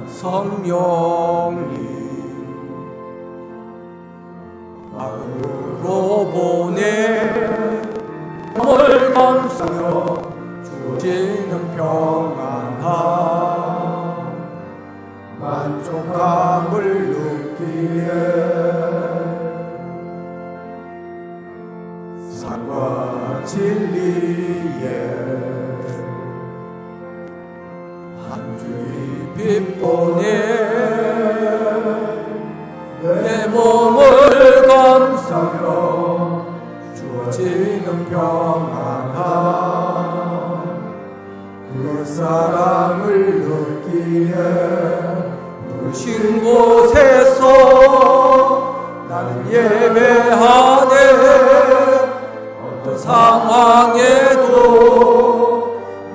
성령님 마음으로 보내 몸을 감싸며 주어지는 평안함 만족감을 느끼네 사랑과 진리에 한 줄이 빛보내 내 몸을 감싸며 주어지는 평안함 그 사랑을 느끼네 부르신 곳에서 나는 예배하네 어떤 상황에도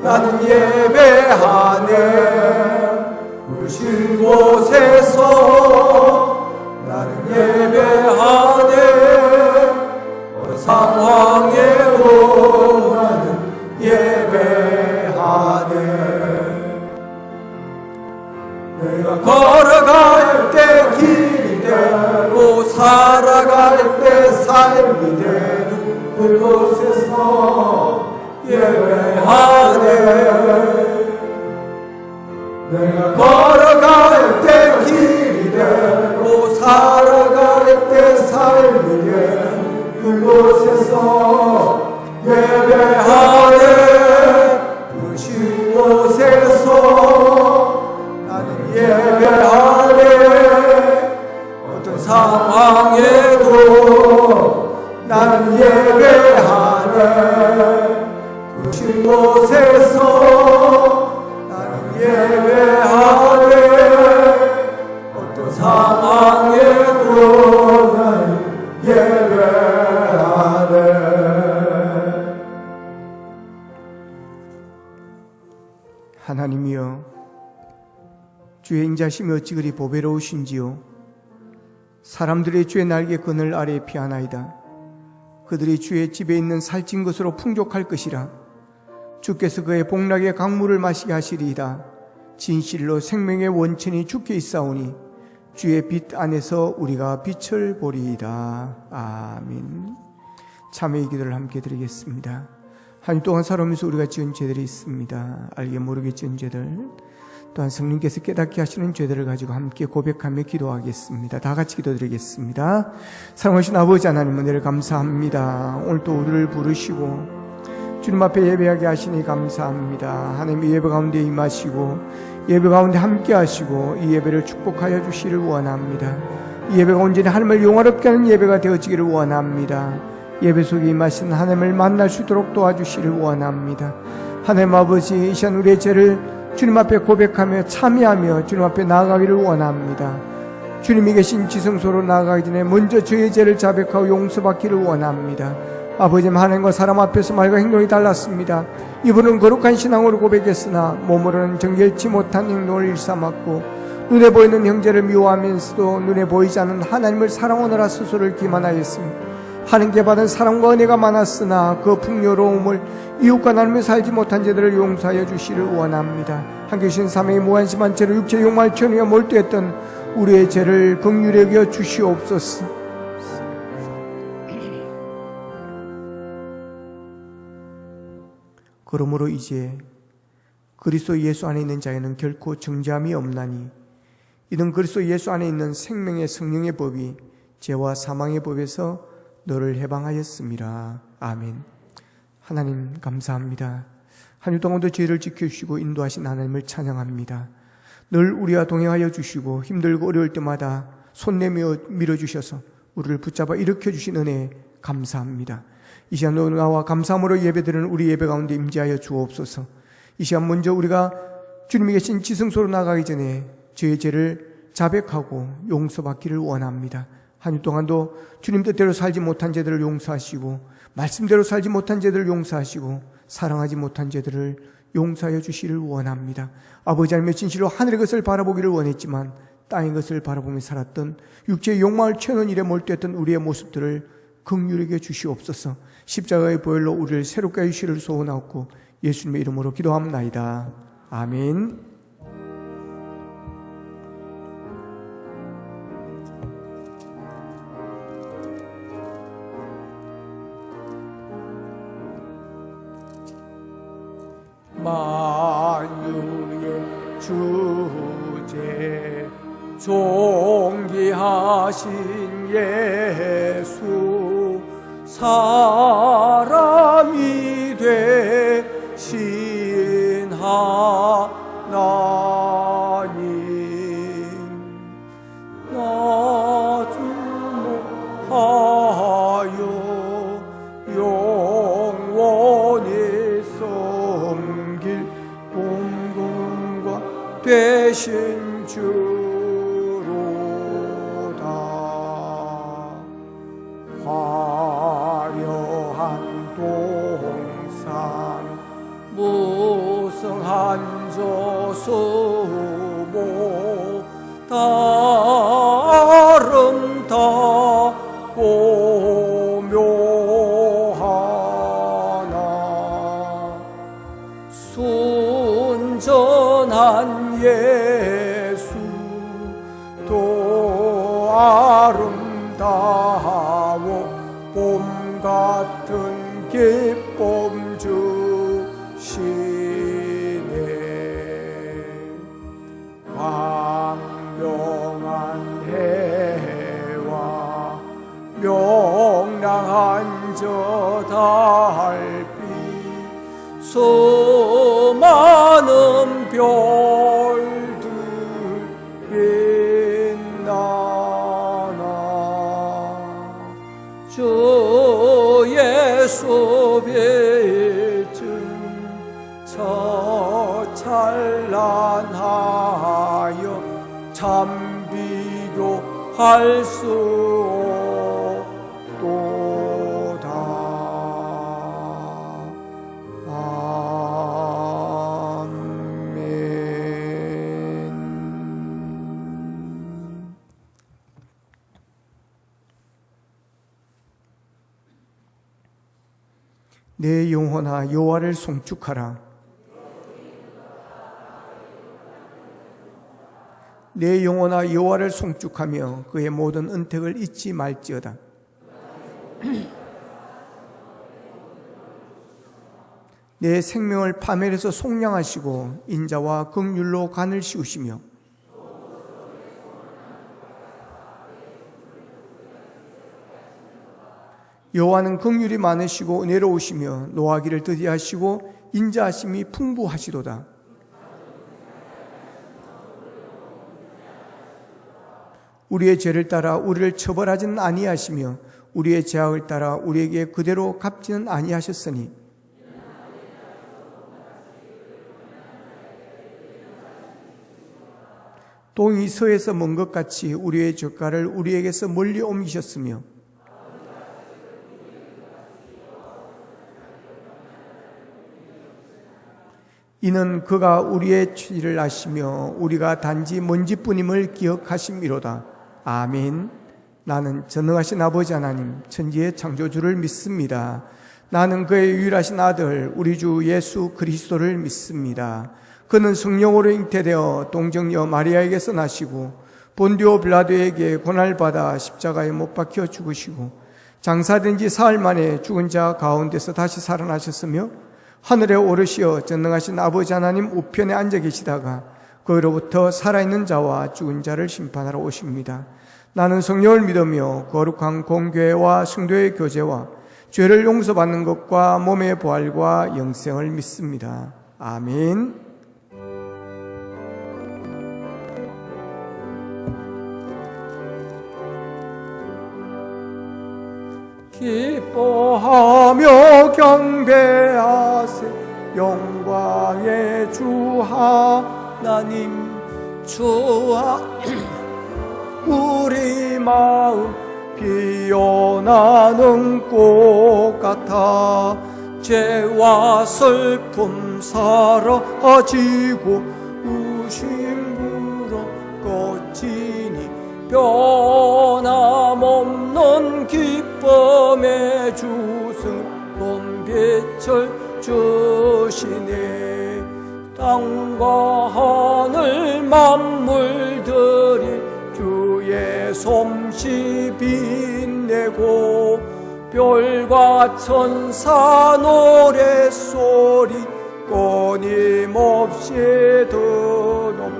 나는 예배하네 부르신 곳에서 나는 예배하네 어떤 상황에도 나는 예배하네 내가 걸어갈 때 길이 되고 살아갈 때 삶이 되는 그곳에서 예배하네 내가 걸어갈 때 길이 되고 살아갈 때 삶이 되는 그곳에서 예배하네 부르신 곳에서 나는 예배하네 어떤 상황에도 나는 예배하네 부르신 곳에서 나는 예배하네 어떤 상황에도 나는 예배하네 하나님이여 주의 인자심이 어찌 그리 보배로우신지요 사람들의 주의 날개 그늘 아래 피하나이다 그들이 주의 집에 있는 살찐 것으로 풍족할 것이라 주께서 그의 복락의 강물을 마시게 하시리이다 진실로 생명의 원천이 주께 있사오니 주의 빛 안에서 우리가 빛을 보리이다. 아멘. 참회의 기도를 함께 드리겠습니다. 한 주 동안 살아오면서 우리가 지은 죄들이 있습니다. 알게 모르게 지은 죄들 또한 성령께서 깨닫게 하시는 죄들을 가지고 함께 고백하며 기도하겠습니다. 다 같이 기도드리겠습니다. 사랑하신 아버지 하나님 은혜를 감사합니다. 오늘 또 우리를 부르시고 주님 앞에 예배하게 하시니 감사합니다. 하나님 이 예배 가운데 임하시고 예배 가운데 함께 하시고 이 예배를 축복하여 주시기를 원합니다. 이 예배가 온전히 하나님을 영화롭게 하는 예배가 되어지기를 원합니다. 예배 속에 임하신 하나님을 만날 수 있도록 도와주시기를 원합니다. 하나님 아버지 이 시간 우리의 죄를 주님 앞에 고백하며 참여하며 주님 앞에 나아가기를 원합니다. 주님이 계신 지성소로 나아가기 전에 먼저 저의 죄를 자백하고 용서받기를 원합니다. 아버지 하나님과 사람 앞에서 말과 행동이 달랐습니다. 이분은 거룩한 신앙으로 고백했으나 몸으로는 정결치 못한 행동을 일삼았고 눈에 보이는 형제를 미워하면서도 눈에 보이지 않는 하나님을 사랑하느라 스스로를 기만하였습니다. 하나님께 받은 사랑과 은혜가 많았으나 그 풍요로움을 이웃과 나누며 살지 못한 자들을 용서하여 주시기를 원합니다. 한 계신 삼위의 무한심한 죄로 육체의 욕망을 채우며 몰두했던 우리의 죄를 긍휼히 여겨 주시옵소서. 그러므로 이제 그리스도 예수 안에 있는 자에는 결코 정죄함이 없나니 이는 그리스도 예수 안에 있는 생명의 성령의 법이 죄와 사망의 법에서 너를 해방하였습니다. 아멘. 하나님 감사합니다. 한 주 동안도 죄를 지켜주시고 인도하신 하나님을 찬양합니다. 늘 우리와 동행하여 주시고 힘들고 어려울 때마다 손 내밀어 밀어주셔서 우리를 붙잡아 일으켜주신 은혜에 감사합니다. 이 시간 나와 감사함으로 예배드리는 우리 예배 가운데 임재하여 주옵소서. 이 시간 먼저 우리가 주님이 계신 지성소로 나가기 전에 저의 죄를 자백하고 용서받기를 원합니다. 한 주 동안도 주님 뜻대로 살지 못한 죄들을 용서하시고 말씀대로 살지 못한 죄들을 용서하시고 사랑하지 못한 죄들을 용서하여 주시기를 원합니다. 아버지 하나님의 진실로 하늘의 것을 바라보기를 원했지만 땅의 것을 바라보며 살았던 육체의 욕망을 채우는 일에 몰두했던 우리의 모습들을 긍휼하게 주시옵소서. 십자가의 보혈로 우리를 새롭게 해주시기를 소원하옵고 예수님의 이름으로 기도합나이다. 아멘. 주제 존귀하신 예수 사람이 되신 하나님 나 주목하여 영원히 섬길 공동과 되신 주로다. 화려한 동산 무성한 저수모 아름답고 묘하나 순전한 예수 또 아름다워 봄 같은 기쁨 주시네. 광명한 해와 명랑한 저 달빛 수많은 별들 빛나나 주 예수 빛은 저 찬란하여 참 비교할 수 없도다. 아멘. 내 영혼아 여호와를 송축하라. 내 영혼아 여호와를 송축하며 그의 모든 은택을 잊지 말지어다. 내 생명을 파멸해서 속량하시고 인자와 긍휼로 간을 씌우시며 여호와는 긍휼이 많으시고 은혜로우시며 노하기를 더디하시고 인자하심이 풍부하시도다. 우리의 죄를 따라 우리를 처벌하지는 아니하시며 우리의 죄악을 따라 우리에게 그대로 갚지는 아니하셨으니 동이 서에서 먼 것 같이 우리의 죄가를 우리에게서 멀리 옮기셨으며 이는 그가 우리의 죄를 아시며 우리가 단지 먼지뿐임을 기억하심이로다. 아멘. 나는 전능하신 아버지 하나님 천지의 창조주를 믿습니다. 나는 그의 유일하신 아들 우리 주 예수 그리스도를 믿습니다. 그는 성령으로 잉태되어 동정녀 마리아에게서 나시고 본디오 빌라도에게 고난받아 십자가에 못 박혀 죽으시고 장사된 지 사흘 만에 죽은 자 가운데서 다시 살아나셨으며 하늘에 오르시어 전능하신 아버지 하나님 우편에 앉아 계시다가 거기로부터 살아있는 자와 죽은 자를 심판하러 오십니다. 나는 성령을 믿으며 거룩한 공교회와 성도의 교제와 죄를 용서받는 것과 몸의 부활과 영생을 믿습니다. 아멘. 기뻐하며 경배하세 영광의 주 하나님 주와 우리 마음 피어나는 꽃 같아 죄와 슬픔 사라지고 우심으로 꺼지니 변함없는 기쁨의 주스러운 빛을 주시네. 땅과 하늘 만물들이 주의 솜씨 빛내고 별과 천사 노랫소리 끊임없이 드높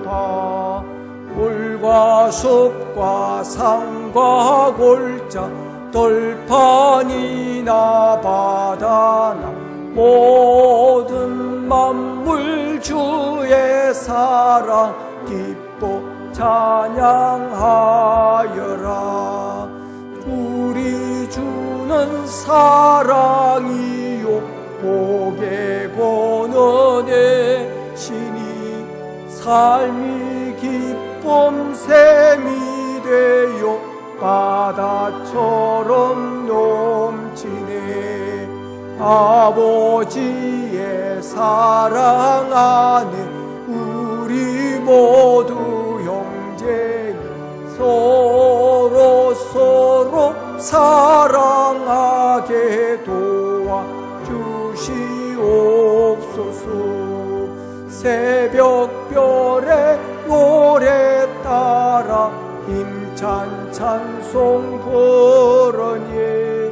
숲과 산과 골짜 들판이나 바다나 모든 만물 주의 사랑 기뻐 찬양하여라. 우리 주는 사랑이요 복의 권원의 신이 삶이 기쁨 샘이 되어 바다처럼 넘치네. 아버지의 사랑 안에 우리 모두 형제니 서로 사랑하게 도와주시옵소서. 새벽별의 노래 따라 힘찬 찬송 부르니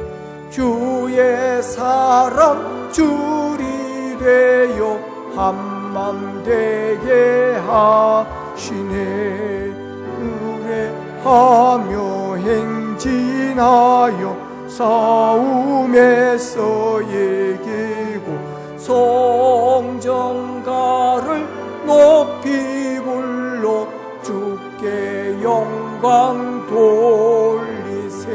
주의 사랑 줄이 되어 한맘 되게 하시네. 의뢰하며 행진하여 싸움에서 이기고 성전가를 높이 불러 주께 영광 돌리세.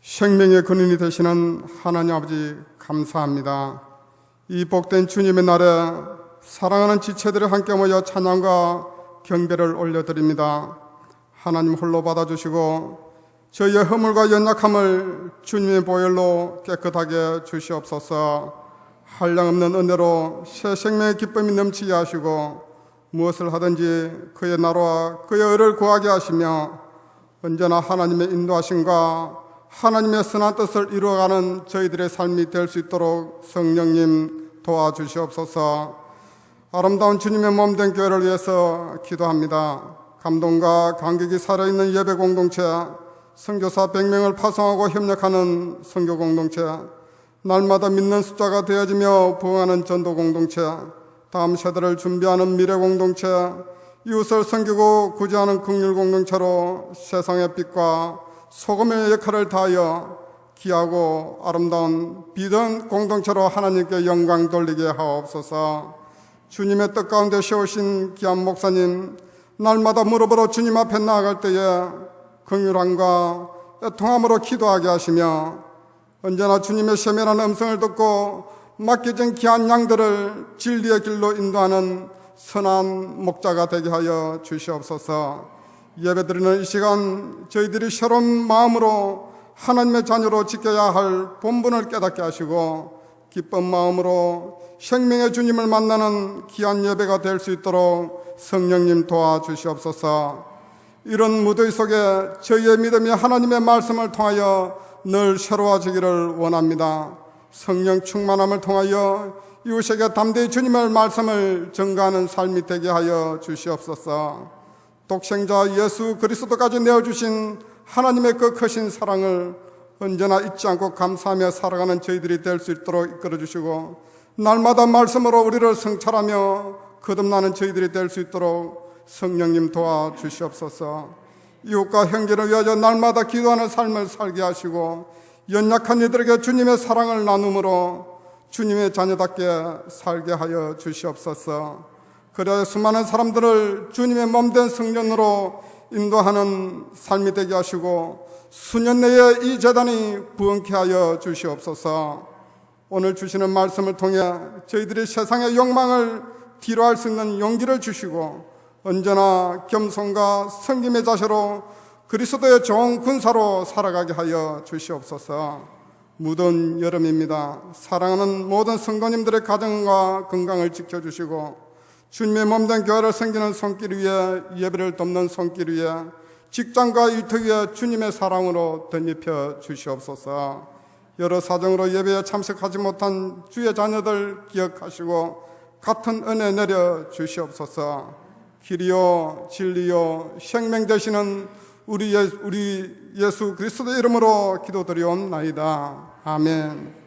생명의 근원이 되시는 하나님 아버지 감사합니다. 이 복된 주님의 날에 사랑하는 지체들이 함께 모여 찬양과 경배를 올려드립니다. 하나님 홀로 받아주시고 저희의 허물과 연약함을 주님의 보혈로 깨끗하게 주시옵소서. 한량없는 은혜로 새 생명의 기쁨이 넘치게 하시고 무엇을 하든지 그의 나라와 그의 의를 구하게 하시며 언제나 하나님의 인도하심과 하나님의 선한 뜻을 이루어가는 저희들의 삶이 될 수 있도록 성령님 도와주시옵소서. 아름다운 주님의 몸된 교회를 위해서 기도합니다. 감동과 감격이 살아있는 예배 공동체, 선교사 100명을 파송하고 협력하는 선교 공동체, 날마다 믿는 숫자가 되어지며 부흥하는 전도 공동체, 다음 세대를 준비하는 미래 공동체, 이웃을 섬기고 구제하는 긍휼 공동체로 세상의 빛과 소금의 역할을 다하여 귀하고 아름다운 비전 공동체로 하나님께 영광 돌리게 하옵소서. 주님의 뜻 가운데 세우신 귀한 목사님, 날마다 무릎으로 주님 앞에 나아갈 때에 긍휼함과 애통함으로 기도하게 하시며 언제나 주님의 세밀한 음성을 듣고 맡겨진 귀한 양들을 진리의 길로 인도하는 선한 목자가 되게 하여 주시옵소서. 예배드리는 이 시간 저희들이 새로운 마음으로 하나님의 자녀로 지켜야 할 본분을 깨닫게 하시고 기쁜 마음으로 생명의 주님을 만나는 귀한 예배가 될 수 있도록 성령님 도와주시옵소서. 이런 무더위 속에 저희의 믿음이 하나님의 말씀을 통하여 늘 새로워지기를 원합니다. 성령 충만함을 통하여 이웃에게 담대히 주님의 말씀을 전가하는 삶이 되게 하여 주시옵소서. 독생자 예수 그리스도까지 내어주신 하나님의 그 크신 사랑을 언제나 잊지 않고 감사하며 살아가는 저희들이 될 수 있도록 이끌어주시고 날마다 말씀으로 우리를 성찰하며 거듭나는 저희들이 될 수 있도록 성령님 도와주시옵소서. 이웃과 형제를 위하여 날마다 기도하는 삶을 살게 하시고 연약한 이들에게 주님의 사랑을 나눔으로 주님의 자녀답게 살게 하여 주시옵소서. 그래야 수많은 사람들을 주님의 몸된 성전으로 인도하는 삶이 되게 하시고 수년 내에 이 재단이 부흥케 하여 주시옵소서. 오늘 주시는 말씀을 통해 저희들이 세상의 욕망을 뒤로할 수 있는 용기를 주시고 언제나 겸손과 섬김의 자세로 그리스도의 좋은 군사로 살아가게 하여 주시옵소서. 무더운 여름입니다. 사랑하는 모든 성도님들의 가정과 건강을 지켜주시고 주님의 몸된 교회를 섬기는 손길 위에 예배를 돕는 손길 위에 직장과 일터 위에 주님의 사랑으로 덧입혀 주시옵소서. 여러 사정으로 예배에 참석하지 못한 주의 자녀들 기억하시고 같은 은혜 내려 주시옵소서. 길이요 진리요 생명 되시는 우리 예수 그리스도의 이름으로 기도드리옵나이다. 아멘.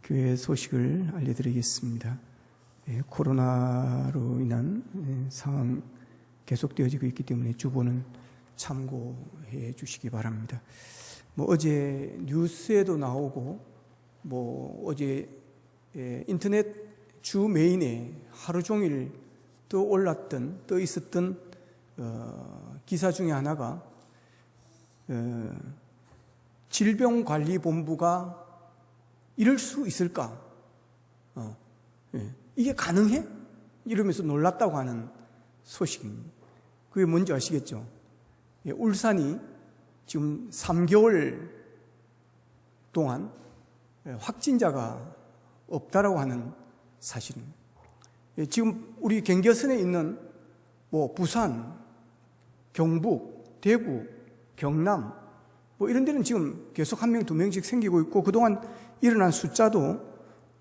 교회 소식을 알려드리겠습니다. 코로나로 인한 상황 계속되어지고 있기 때문에 주보는 참고해 주시기 바랍니다. 어제 뉴스에도 나오고 어제 인터넷 주 메인에 하루 종일 떠 있었던 기사 중에 하나가 질병관리본부가 이럴 수 있을까? 이게 가능해? 이러면서 놀랐다고 하는 소식입니다. 그게 뭔지 아시겠죠? 울산이 지금 3개월 동안 확진자가 없다라고 하는 사실입니다. 지금 우리 경계선에 있는 부산, 경북, 대구, 경남 이런 데는 지금 계속 1명, 2명씩 생기고 있고 그동안 일어난 숫자도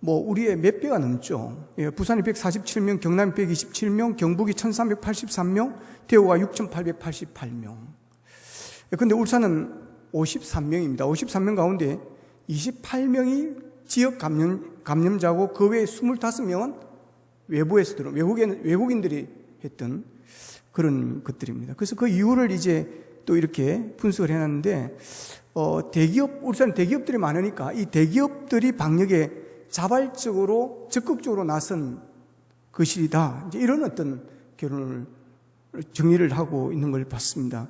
우리의 몇 배가 넘죠. 부산이 147명, 경남이 127명, 경북이 1383명, 대구가 6888명. 근데 울산은 53명입니다. 53명 가운데 28명이 지역 감염자고 그 외에 25명은 외부에서 들어온 외국인들이 했던 그런 것들입니다. 그래서 그 이유를 이제 또 이렇게 분석을 해놨는데 울산 대기업들이 많으니까 이 대기업들이 방역에 자발적으로 적극적으로 나선 것이다. 이제 이런 어떤 결론을 정리를 하고 있는 걸 봤습니다.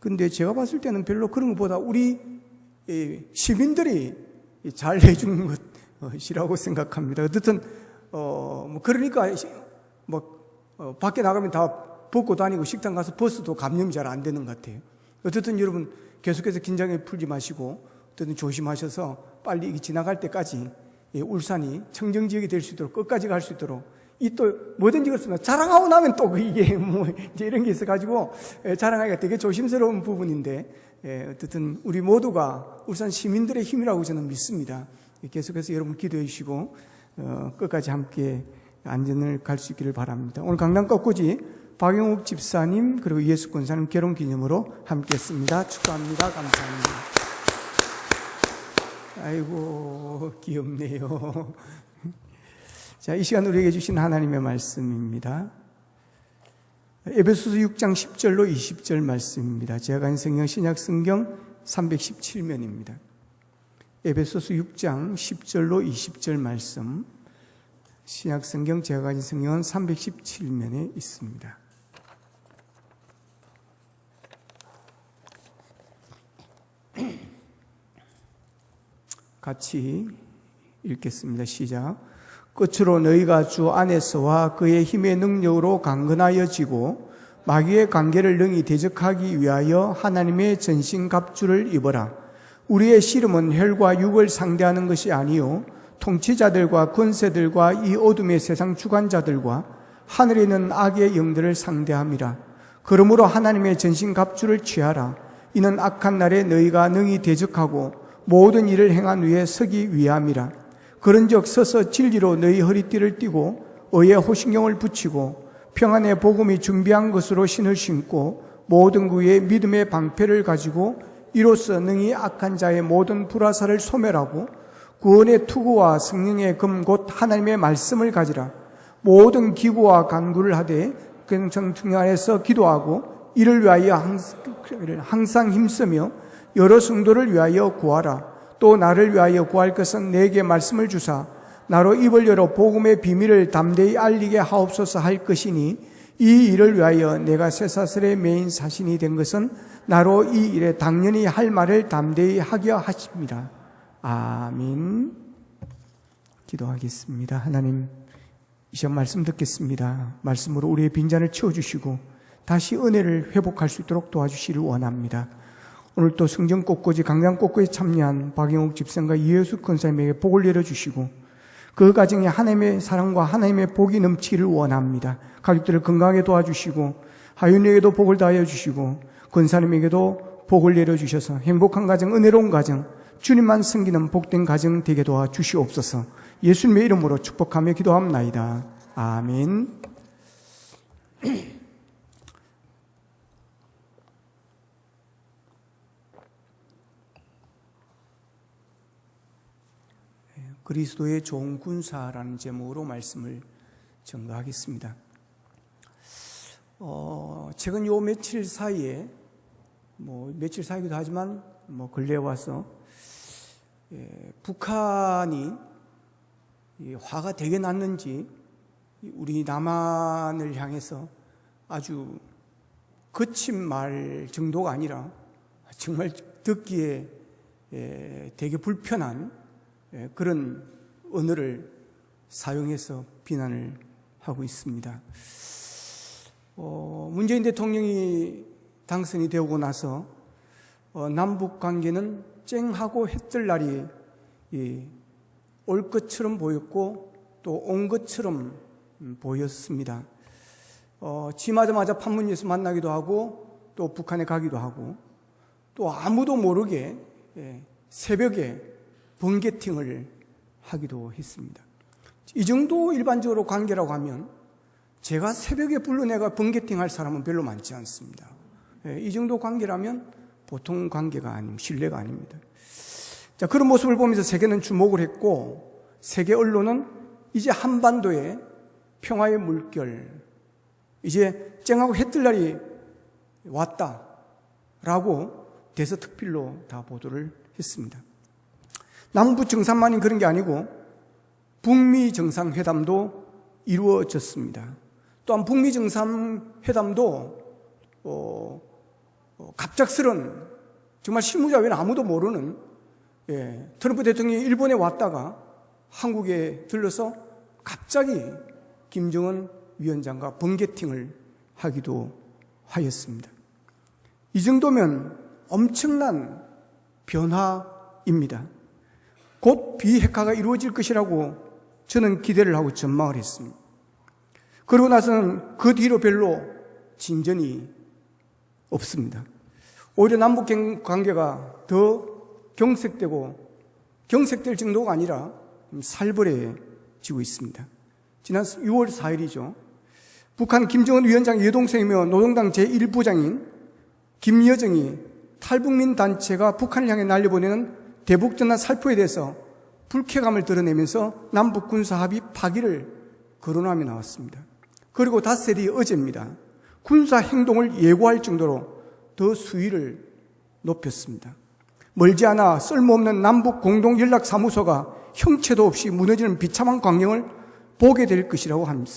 근데 제가 봤을 때는 별로 그런 것보다 우리 시민들이 잘 해주는 것이라고 생각합니다. 어쨌든 그러니까 밖에 나가면 다 벗고 다니고 식당 가서 벗어도 감염이 잘 안 되는 것 같아요. 어쨌든 여러분 계속해서 긴장을 풀지 마시고 어쨌든 조심하셔서 빨리 이게 지나갈 때까지 울산이 청정지역이 될 수 있도록 끝까지 갈 수 있도록 이 또 뭐든지 그렇습니다. 자랑하고 나면 또 이게 이제 이런 게 있어가지고 자랑하기가 되게 조심스러운 부분인데 어쨌든 우리 모두가 울산 시민들의 힘이라고 저는 믿습니다. 계속해서 여러분 기도해 주시고 끝까지 함께 안전을 갈 수 있기를 바랍니다. 오늘 강단 꺾고지 박영욱 집사님 그리고 이예수 권사님 결혼 기념으로 함께 했습니다. 축하합니다. 감사합니다. 아이고 귀엽네요. 자, 이 시간 우리에게 주신 하나님의 말씀입니다. 에베소서 6장 10절로 20절 말씀입니다. 제가 가진 성경 신약성경 317면입니다. 에베소서 6장 10절로 20절 말씀 신약성경 제가 가진 성경은 317면에 있습니다. 같이 읽겠습니다. 시작. 끝으로 너희가 주 안에서와 그의 힘의 능력으로 강건하여지고 마귀의 관계를 능히 대적하기 위하여 하나님의 전신갑주를 입어라. 우리의 씨름은 혈과 육을 상대하는 것이 아니요 통치자들과 권세들과 이 어둠의 세상 주관자들과 하늘에 있는 악의 영들을 상대함이라. 그러므로 하나님의 전신갑주를 취하라. 이는 악한 날에 너희가 능히 대적하고 모든 일을 행한 후에 서기 위함이라. 그런즉 서서 진리로 너희 허리띠를 띠고 의의 호신경을 붙이고 평안의 복음이 준비한 것으로 신을 신고 모든 구의 믿음의 방패를 가지고 이로써 능히 악한 자의 모든 불화살을 소멸하고 구원의 투구와 성령의 금 곧 하나님의 말씀을 가지라. 모든 기구와 간구를 하되 긍정충 안에서 기도하고 이를 위하여 항상 힘쓰며 여러 성도를 위하여 구하라. 또 나를 위하여 구할 것은 내게 말씀을 주사 나로 입을 열어 복음의 비밀을 담대히 알리게 하옵소서 할 것이니 이 일을 위하여 내가 쇠사슬의 메인 사신이 된 것은 나로 이 일에 당연히 할 말을 담대히 하게 하십니다. 아멘. 기도하겠습니다. 하나님, 이 시간 말씀 듣겠습니다. 말씀으로 우리의 빈잔을 채워주시고 다시 은혜를 회복할 수 있도록 도와주시를 원합니다. 오늘 또 성전 꽃꽂이 강단 꽃꽂이에 참여한 박영욱 집사님과 이혜수 권사님에게 복을 내려주시고 그 가정에 하나님의 사랑과 하나님의 복이 넘치기를 원합니다. 가족들을 건강하게 도와주시고 하윤이에게도 복을 다하여 주시고 권사님에게도 복을 내려주셔서 행복한 가정, 은혜로운 가정, 주님만 섬기는 복된 가정 되게 도와주시옵소서. 예수님의 이름으로 축복하며 기도합나이다. 아멘. 그리스도의 좋은 군사라는 제목으로 말씀을 전가하겠습니다. 최근 요 며칠 사이에, 며칠 사이기도 하지만, 근래에 와서, 북한이 화가 되게 났는지, 우리 남한을 향해서 아주 거친 말 정도가 아니라, 정말 듣기에 되게 불편한 그런 언어를 사용해서 비난을 하고 있습니다. 문재인 대통령이 당선이 되고 나서 남북 관계는 쨍하고 해뜰 날이 올 것처럼 보였고 또 온 것처럼 보였습니다. 지마자마자 판문점에서 만나기도 하고 또 북한에 가기도 하고 또 아무도 모르게 새벽에 번개팅을 하기도 했습니다. 이 정도 일반적으로 관계라고 하면 제가 새벽에 불러내가 번개팅 할 사람은 별로 많지 않습니다. 이 정도 관계라면 보통 관계가 아닙니다. 신뢰가 아닙니다. 자, 그런 모습을 보면서 세계는 주목을 했고 세계 언론은 이제 한반도에 평화의 물결, 이제 쨍하고 해뜰 날이 왔다라고 대서특필로 다 보도를 했습니다. 남부 정상만이 그런 게 아니고 북미 정상회담도 이루어졌습니다. 또한 북미 정상회담도 갑작스런 정말 실무자 외에는 아무도 모르는 트럼프 대통령이 일본에 왔다가 한국에 들러서 갑자기 김정은 위원장과 번개팅을 하기도 하였습니다. 이 정도면 엄청난 변화입니다. 곧 비핵화가 이루어질 것이라고 저는 기대를 하고 전망을 했습니다. 그러고 나서는 그 뒤로 별로 진전이 없습니다. 오히려 남북 관계가 더 경색될 정도가 아니라 살벌해지고 있습니다. 지난 6월 4일이죠. 북한 김정은 위원장의 여동생이며 노동당 제1부장인 김여정이 탈북민 단체가 북한을 향해 날려보내는 대북전단 살포에 대해서 불쾌감을 드러내면서 남북 군사합의 파기를 거론하며 나왔습니다. 그리고 닷새 뒤 어제입니다. 군사 행동을 예고할 정도로 더 수위를 높였습니다. 멀지 않아 쓸모없는 남북 공동연락사무소가 형체도 없이 무너지는 비참한 광경을 보게 될 것이라고 합니다.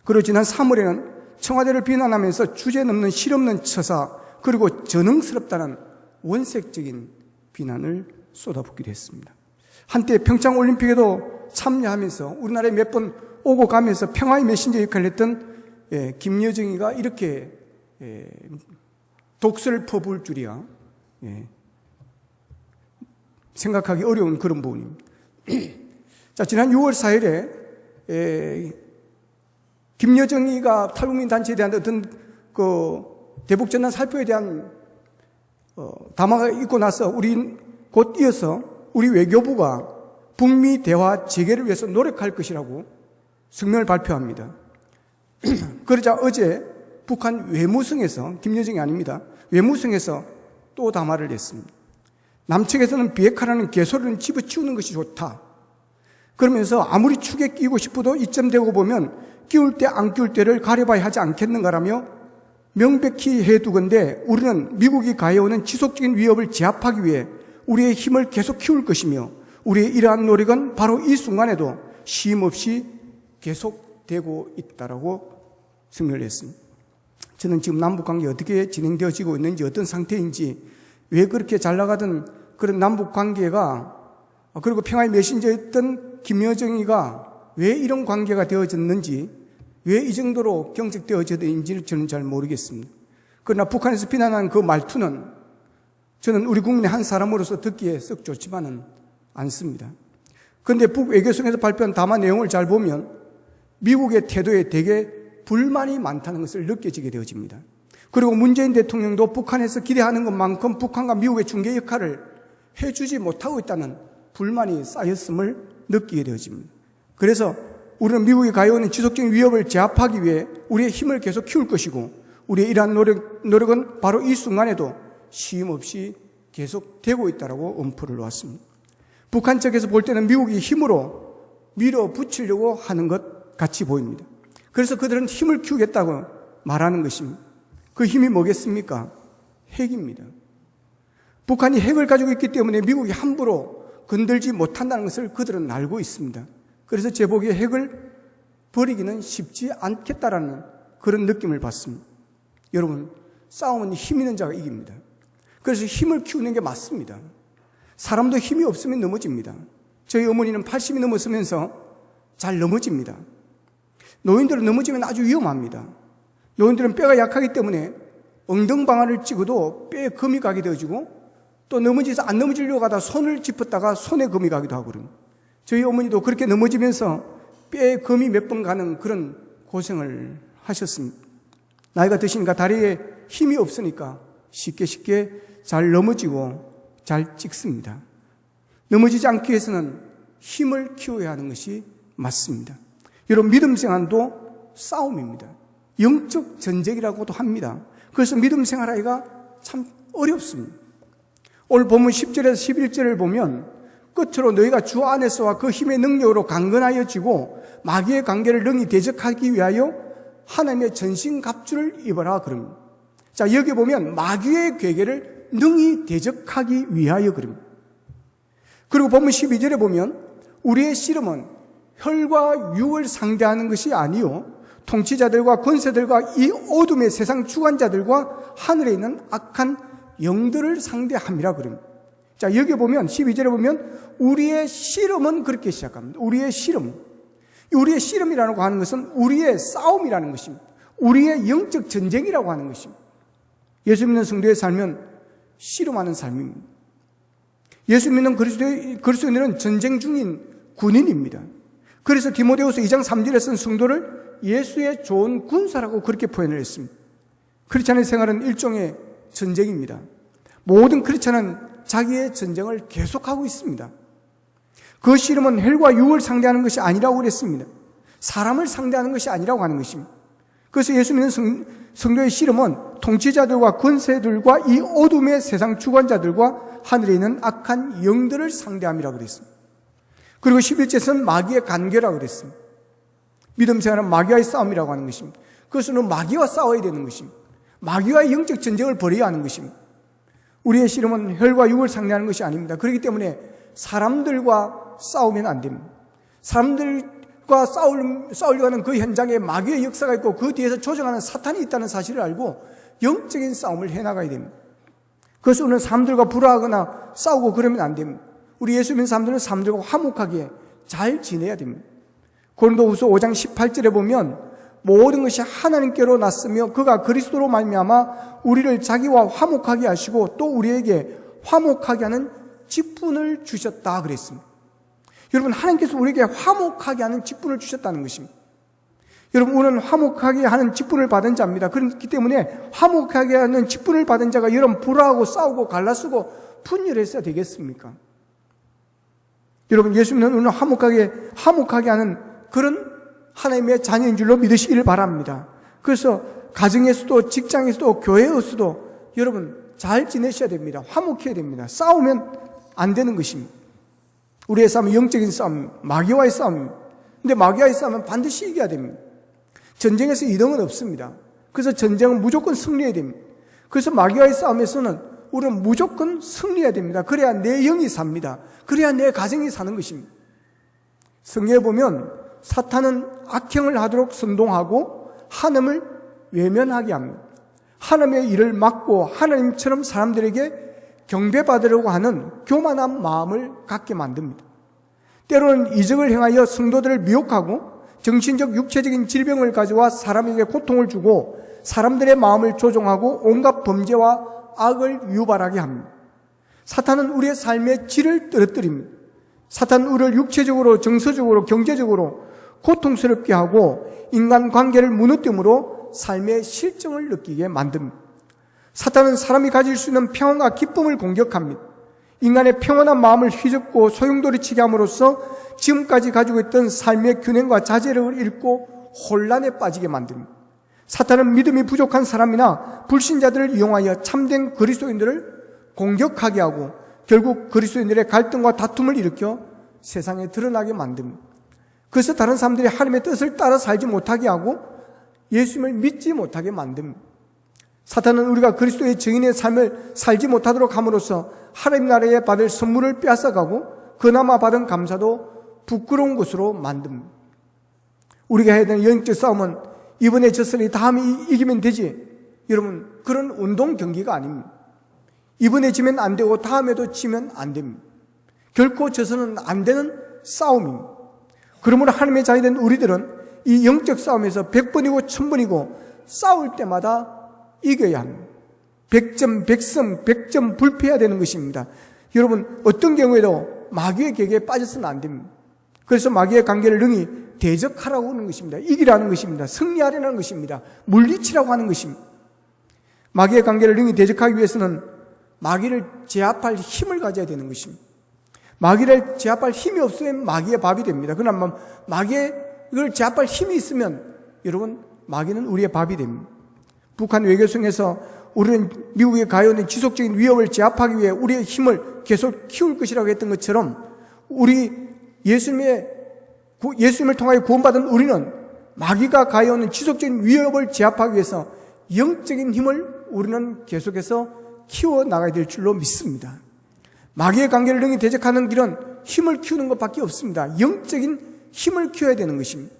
그리고 지난 3월에는 청와대를 비난하면서 주제넘는 실없는 처사 그리고 전능스럽다는 원색적인 비난을 쏟아붓기도 했습니다. 한때 평창올림픽에도 참여하면서 우리나라에 몇 번 오고 가면서 평화의 메신저 역할을 했던 김여정이가 이렇게 독설을 퍼부을 줄이야 생각하기 어려운 그런 부분입니다. 자, 지난 6월 4일에 김여정이가 탈북민 단체에 대한 어떤 대북전단 살포에 대한 담화가 있고 나서 곧 이어서 우리 외교부가 북미 대화 재개를 위해서 노력할 것이라고 성명을 발표합니다. 그러자 어제 북한 외무성에서, 김여정이 아닙니다, 외무성에서 또 담화를 냈습니다. 남측에서는 비핵화라는 개소리는 집어치우는 것이 좋다. 그러면서 아무리 축에 끼고 싶어도 이쯤 되고 보면 끼울 때 안 끼울 때를 가려봐야 하지 않겠는가라며 명백히 해두건대 우리는 미국이 가해오는 지속적인 위협을 제압하기 위해 우리의 힘을 계속 키울 것이며 우리의 이러한 노력은 바로 이 순간에도 쉼없이 계속되고 있다라고 성명을 했습니다. 저는 지금 남북관계 어떻게 진행되어지고 있는지, 어떤 상태인지, 왜 그렇게 잘 나가던 그런 남북관계가, 그리고 평화의 메신저였던 김여정이가 왜 이런 관계가 되어졌는지, 왜 이 정도로 경색되어졌는지를 저는 잘 모르겠습니다. 그러나 북한에서 비난한 그 말투는 저는 우리 국민의 한 사람으로서 듣기에 썩 좋지만은 않습니다. 그런데 북외교성에서 발표한 담화 내용을 잘 보면 미국의 태도에 되게 불만이 많다는 것을 느껴지게 되어집니다. 그리고 문재인 대통령도 북한에서 기대하는 것만큼 북한과 미국의 중개 역할을 해주지 못하고 있다는 불만이 쌓였음을 느끼게 되어집니다. 그래서 우리는 미국이 가해오는 지속적인 위협을 제압하기 위해 우리의 힘을 계속 키울 것이고, 우리의 이러한 노력은 바로 이 순간에도 쉼 없이 계속되고 있다고 엄포를 놓았습니다. 북한 측에서 볼 때는 미국이 힘으로 밀어붙이려고 하는 것 같이 보입니다. 그래서 그들은 힘을 키우겠다고 말하는 것입니다. 그 힘이 뭐겠습니까? 핵입니다. 북한이 핵을 가지고 있기 때문에 미국이 함부로 건들지 못한다는 것을 그들은 알고 있습니다. 그래서 제 보기에 핵을 버리기는 쉽지 않겠다라는 그런 느낌을 받습니다. 여러분, 싸움은 힘 있는 자가 이깁니다. 그래서 힘을 키우는 게 맞습니다. 사람도 힘이 없으면 넘어집니다. 저희 어머니는 80이 넘었으면서 잘 넘어집니다. 노인들은 넘어지면 아주 위험합니다. 노인들은 뼈가 약하기 때문에 엉덩방아를 찍어도 뼈에 금이 가게 되어지고, 또 넘어져서 안 넘어지려고 하다 손을 짚었다가 손에 금이 가기도 하고 그럽니다. 저희 어머니도 그렇게 넘어지면서 뼈에 금이 몇 번 가는 그런 고생을 하셨습니다. 나이가 드시니까 다리에 힘이 없으니까 쉽게 잘 넘어지고 잘 찍습니다. 넘어지지 않기 위해서는 힘을 키워야 하는 것이 맞습니다. 여러분, 믿음 생활도 싸움입니다. 영적 전쟁이라고도 합니다. 그래서 믿음 생활하기가 참 어렵습니다. 오늘 본문 10절에서 11절을 보면 끝으로 너희가 주 안에서와 그 힘의 능력으로 강건하여지고 마귀의 관계를 능히 대적하기 위하여 하나님의 전신갑주를 입어라 그럽니다. 자, 여기 보면 마귀의 괴계를 능히 대적하기 위하여 그럽니다. 그리고 본문 12절에 보면 우리의 씨름은 혈과 육을 상대하는 것이 아니요 통치자들과 권세들과 이 어둠의 세상 주관자들과 하늘에 있는 악한 영들을 상대함이라 그럽니다. 자, 여기 보면 12절에 보면 우리의 씨름은 그렇게 시작합니다. 우리의 씨름. 우리의 씨름이라고 하는 것은 우리의 싸움이라는 것입니다. 우리의 영적 전쟁이라고 하는 것입니다. 예수 믿는 성도의 삶은 씨름하는 삶입니다. 예수 믿는 그리스도인은 전쟁 중인 군인입니다. 그래서 디모데후서 2장 3절에 쓴 성도를 예수의 좋은 군사라고 그렇게 표현을 했습니다. 크리스찬의 생활은 일종의 전쟁입니다. 모든 크리스찬은 자기의 전쟁을 계속하고 있습니다. 그 씨름은 혈과 육을 상대하는 것이 아니라고 그랬습니다. 사람을 상대하는 것이 아니라고 하는 것입니다. 그래서 예수 믿는 성도의 씨름은 통치자들과 권세들과 이 어둠의 세상 주관자들과 하늘에 있는 악한 영들을 상대함이라고 그랬습니다. 그리고 11절에서는 마귀의 간계라고 그랬습니다. 믿음 생활은 마귀와의 싸움이라고 하는 것입니다. 그것은 마귀와 싸워야 되는 것입니다. 마귀와의 영적 전쟁을 벌여야 하는 것입니다. 우리의 씨름은 혈과 육을 상대하는 것이 아닙니다. 그렇기 때문에 사람들과 싸우면 안 됩니다. 사람들과 싸우려고 하는 그 현장에 마귀의 역사가 있고 그 뒤에서 조정하는 사탄이 있다는 사실을 알고 영적인 싸움을 해나가야 됩니다. 그래서 우리는 사람들과 불화하거나 싸우고 그러면 안 됩니다. 우리 예수 믿는 사람들은 사람들과 화목하게 잘 지내야 됩니다. 고린도후서 5장 18절에 보면 모든 것이 하나님께로 났으며 그가 그리스도로 말미암아 우리를 자기와 화목하게 하시고 또 우리에게 화목하게 하는 직분을 주셨다 그랬습니다. 여러분, 하나님께서 우리에게 화목하게 하는 직분을 주셨다는 것입니다. 여러분, 우리는 화목하게 하는 직분을 받은 자입니다. 그렇기 때문에 화목하게 하는 직분을 받은 자가 여러분 불화하고 싸우고 갈라쓰고 분열해서 되겠습니까? 여러분, 예수 믿는 우리는 화목하게 하는 그런 하나님의 자녀인 줄로 믿으시기를 바랍니다. 그래서 가정에서도 직장에서도 교회에서도 여러분 잘 지내셔야 됩니다. 화목해야 됩니다. 싸우면 안 되는 것입니다. 우리의 싸움은 영적인 싸움, 마귀와의 싸움입니다. 근데 마귀와의 싸움은 반드시 이겨야 됩니다. 전쟁에서 이등은 없습니다. 그래서 전쟁은 무조건 승리해야 됩니다. 그래서 마귀와의 싸움에서는 우리는 무조건 승리해야 됩니다. 그래야 내 영이 삽니다. 그래야 내 가정이 사는 것입니다. 성경에 보면 사탄은 악행을 하도록 선동하고 하나님을 외면하게 합니다. 하나님의 일을 막고 하나님처럼 사람들에게 경배받으려고 하는 교만한 마음을 갖게 만듭니다. 때로는 이적을 행하여 성도들을 미혹하고 정신적 육체적인 질병을 가져와 사람에게 고통을 주고 사람들의 마음을 조종하고 온갖 범죄와 악을 유발하게 합니다. 사탄은 우리의 삶의 질을 떨어뜨립니다. 사탄은 우리를 육체적으로, 정서적으로, 경제적으로 고통스럽게 하고 인간관계를 무너뜨림으로 삶의 실정을 느끼게 만듭니다. 사탄은 사람이 가질 수 있는 평안과 기쁨을 공격합니다. 인간의 평안한 마음을 휘젓고 소용돌이치게 함으로써 지금까지 가지고 있던 삶의 균형과 자제력을 잃고 혼란에 빠지게 만듭니다. 사탄은 믿음이 부족한 사람이나 불신자들을 이용하여 참된 그리스도인들을 공격하게 하고 결국 그리스도인들의 갈등과 다툼을 일으켜 세상에 드러나게 만듭니다. 그래서 다른 사람들이 하나님의 뜻을 따라 살지 못하게 하고 예수님을 믿지 못하게 만듭니다. 사탄은 우리가 그리스도의 증인의 삶을 살지 못하도록 함으로써 하나님 나라에 받을 선물을 빼앗아가고 그나마 받은 감사도 부끄러운 것으로 만듭니다. 우리가 해야 되는 영적 싸움은 이번에 졌으니 다음에 이기면 되지. 여러분, 그런 운동 경기가 아닙니다. 이번에 지면 안 되고 다음에도 지면 안 됩니다. 결코 져서는 안 되는 싸움입니다. 그러므로 하나님의 자녀 된 우리들은 이 영적 싸움에서 100번이고 1000번이고 싸울 때마다 이겨야 합니다. 100점, 100승, 100점 불패해야 되는 것입니다. 여러분, 어떤 경우에도 마귀의 격에 빠져서는 안 됩니다. 그래서 마귀의 관계를 능히 대적하라고 하는 것입니다. 이기라는 것입니다. 승리하려는 것입니다. 물리치라고 하는 것입니다. 마귀의 관계를 능히 대적하기 위해서는 마귀를 제압할 힘을 가져야 되는 것입니다. 마귀를 제압할 힘이 없으면 마귀의 밥이 됩니다. 그러나 마귀를 제압할 힘이 있으면 여러분, 마귀는 우리의 밥이 됩니다. 북한 외교성에서 우리는 미국에 가해오는 지속적인 위협을 제압하기 위해 우리의 힘을 계속 키울 것이라고 했던 것처럼 우리 예수님을 통하여 구원받은 우리는 마귀가 가해오는 지속적인 위협을 제압하기 위해서 영적인 힘을 우리는 계속해서 키워나가야 될 줄로 믿습니다. 마귀의 관계를 능히 대적하는 길은 힘을 키우는 것밖에 없습니다. 영적인 힘을 키워야 되는 것입니다.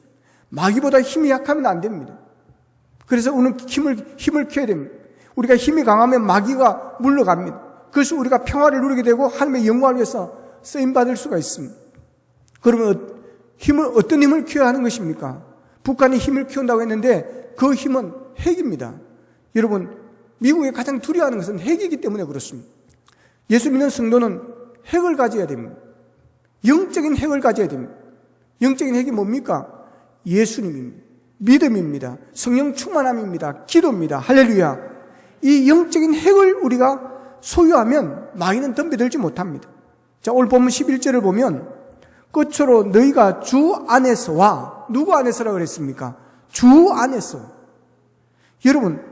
마귀보다 힘이 약하면 안 됩니다. 그래서 우리는 힘을 키워야 됩니다. 우리가 힘이 강하면 마귀가 물러갑니다. 그래서 우리가 평화를 누리게 되고 하나님의 영광을 위해서 쓰임받을 수가 있습니다. 그러면 어떤 힘을 키워야 하는 것입니까? 북한이 힘을 키운다고 했는데 그 힘은 핵입니다. 여러분, 미국이 가장 두려워하는 것은 핵이기 때문에 그렇습니다. 예수 믿는 성도는 핵을 가져야 됩니다. 영적인 핵을 가져야 됩니다. 영적인 핵이 뭡니까? 예수님입니다. 믿음입니다. 성령 충만함입니다. 기도입니다. 할렐루야. 이 영적인 핵을 우리가 소유하면 마귀는 덤벼들지 못합니다. 자, 오늘 본문 11절을 보면 끝으로 너희가 주 안에서와 누구 안에서라고 그랬습니까? 주 안에서. 여러분,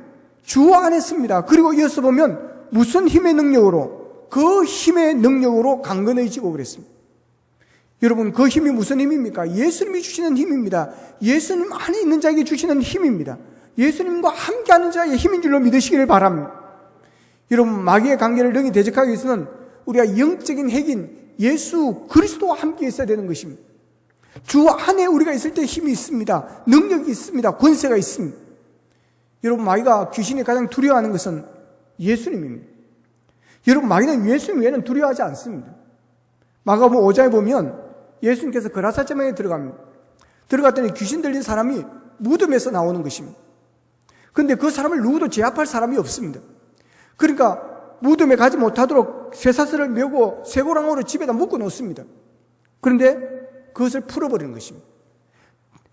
주 안에서입니다. 그리고 이어서 보면 무슨 힘의 능력으로? 그 힘의 능력으로 강건해지고 그랬습니다. 여러분, 그 힘이 무슨 힘입니까? 예수님이 주시는 힘입니다. 예수님 안에 있는 자에게 주시는 힘입니다. 예수님과 함께하는 자의 힘인 줄로 믿으시기를 바랍니다. 여러분, 마귀의 관계를 능히 대적하기 위해서는 우리가 영적인 핵인 예수 그리스도와 함께 있어야 되는 것입니다. 주 안에 우리가 있을 때 힘이 있습니다. 능력이 있습니다. 권세가 있습니다. 여러분, 마귀가 귀신이 가장 두려워하는 것은 예수님입니다. 여러분, 마귀는 예수님 외에는 두려워하지 않습니다. 마가복음 5장에 보면 예수님께서 그라사제만에 들어갑니다. 들어갔더니 귀신 들린 사람이 무덤에서 나오는 것입니다. 그런데 그 사람을 누구도 제압할 사람이 없습니다. 그러니까 무덤에 가지 못하도록 쇠사슬을 메고 쇠고랑으로 집에다 묶어 놓습니다. 그런데 그것을 풀어버리는 것입니다.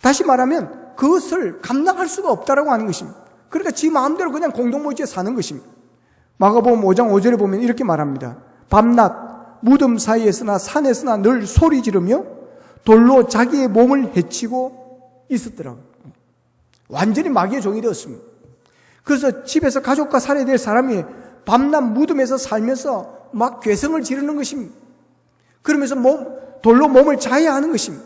다시 말하면 그것을 감당할 수가 없다라고 하는 것입니다. 그러니까 지 마음대로 그냥 공동묘지에 사는 것입니다. 마가복음 5장 5절에 보면 이렇게 말합니다. 밤낮 무덤 사이에서나 산에서나 늘 소리 지르며 돌로 자기의 몸을 해치고 있었더라고요. 완전히 마귀의 종이 되었습니다. 그래서 집에서 가족과 살아야 될 사람이 밤낮 무덤에서 살면서 막 괴성을 지르는 것입니다. 그러면서 돌로 몸을 자해야 하는 것입니다.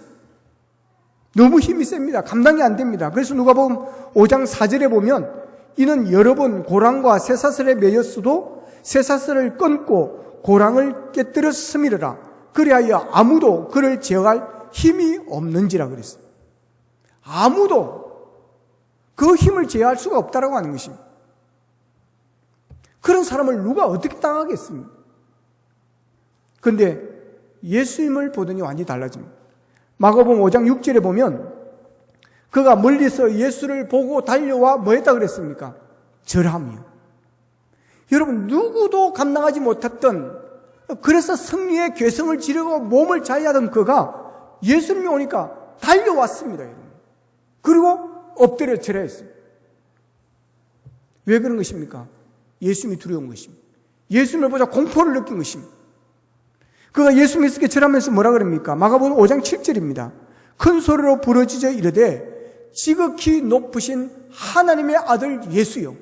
너무 힘이 셉니다. 감당이 안 됩니다. 그래서 누가복음 5장 4절에 보면 이는 여러 번 고랑과 쇠사슬에 매였어도 쇠사슬을 끊고 고랑을 깨뜨렸음이라. 그리하여 아무도 그를 제어할 힘이 없는지라 그랬어요. 아무도 그 힘을 제어할 수가 없다라고 하는 것입니다. 그런 사람을 누가 어떻게 당하겠습니까? 그런데 예수님을 보더니 완전히 달라집니다. 마가복음 5장 6절에 보면 그가 멀리서 예수를 보고 달려와 뭐 했다 그랬습니까? 절함이요. 여러분, 누구도 감당하지 못했던, 그래서 승리의 괴성을 지르고 몸을 자해하던 그가 예수님이 오니까 달려왔습니다, 여러분. 그리고 엎드려 절했습니다. 왜 그런 것입니까? 예수님이 두려운 것입니다. 예수님을 보자 공포를 느낀 것입니다. 그가 예수님께 절하면서 뭐라 그럽니까? 마가복음 5장 7절입니다. 큰 소리로 부르짖어 이르되 지극히 높으신 하나님의 아들 예수여,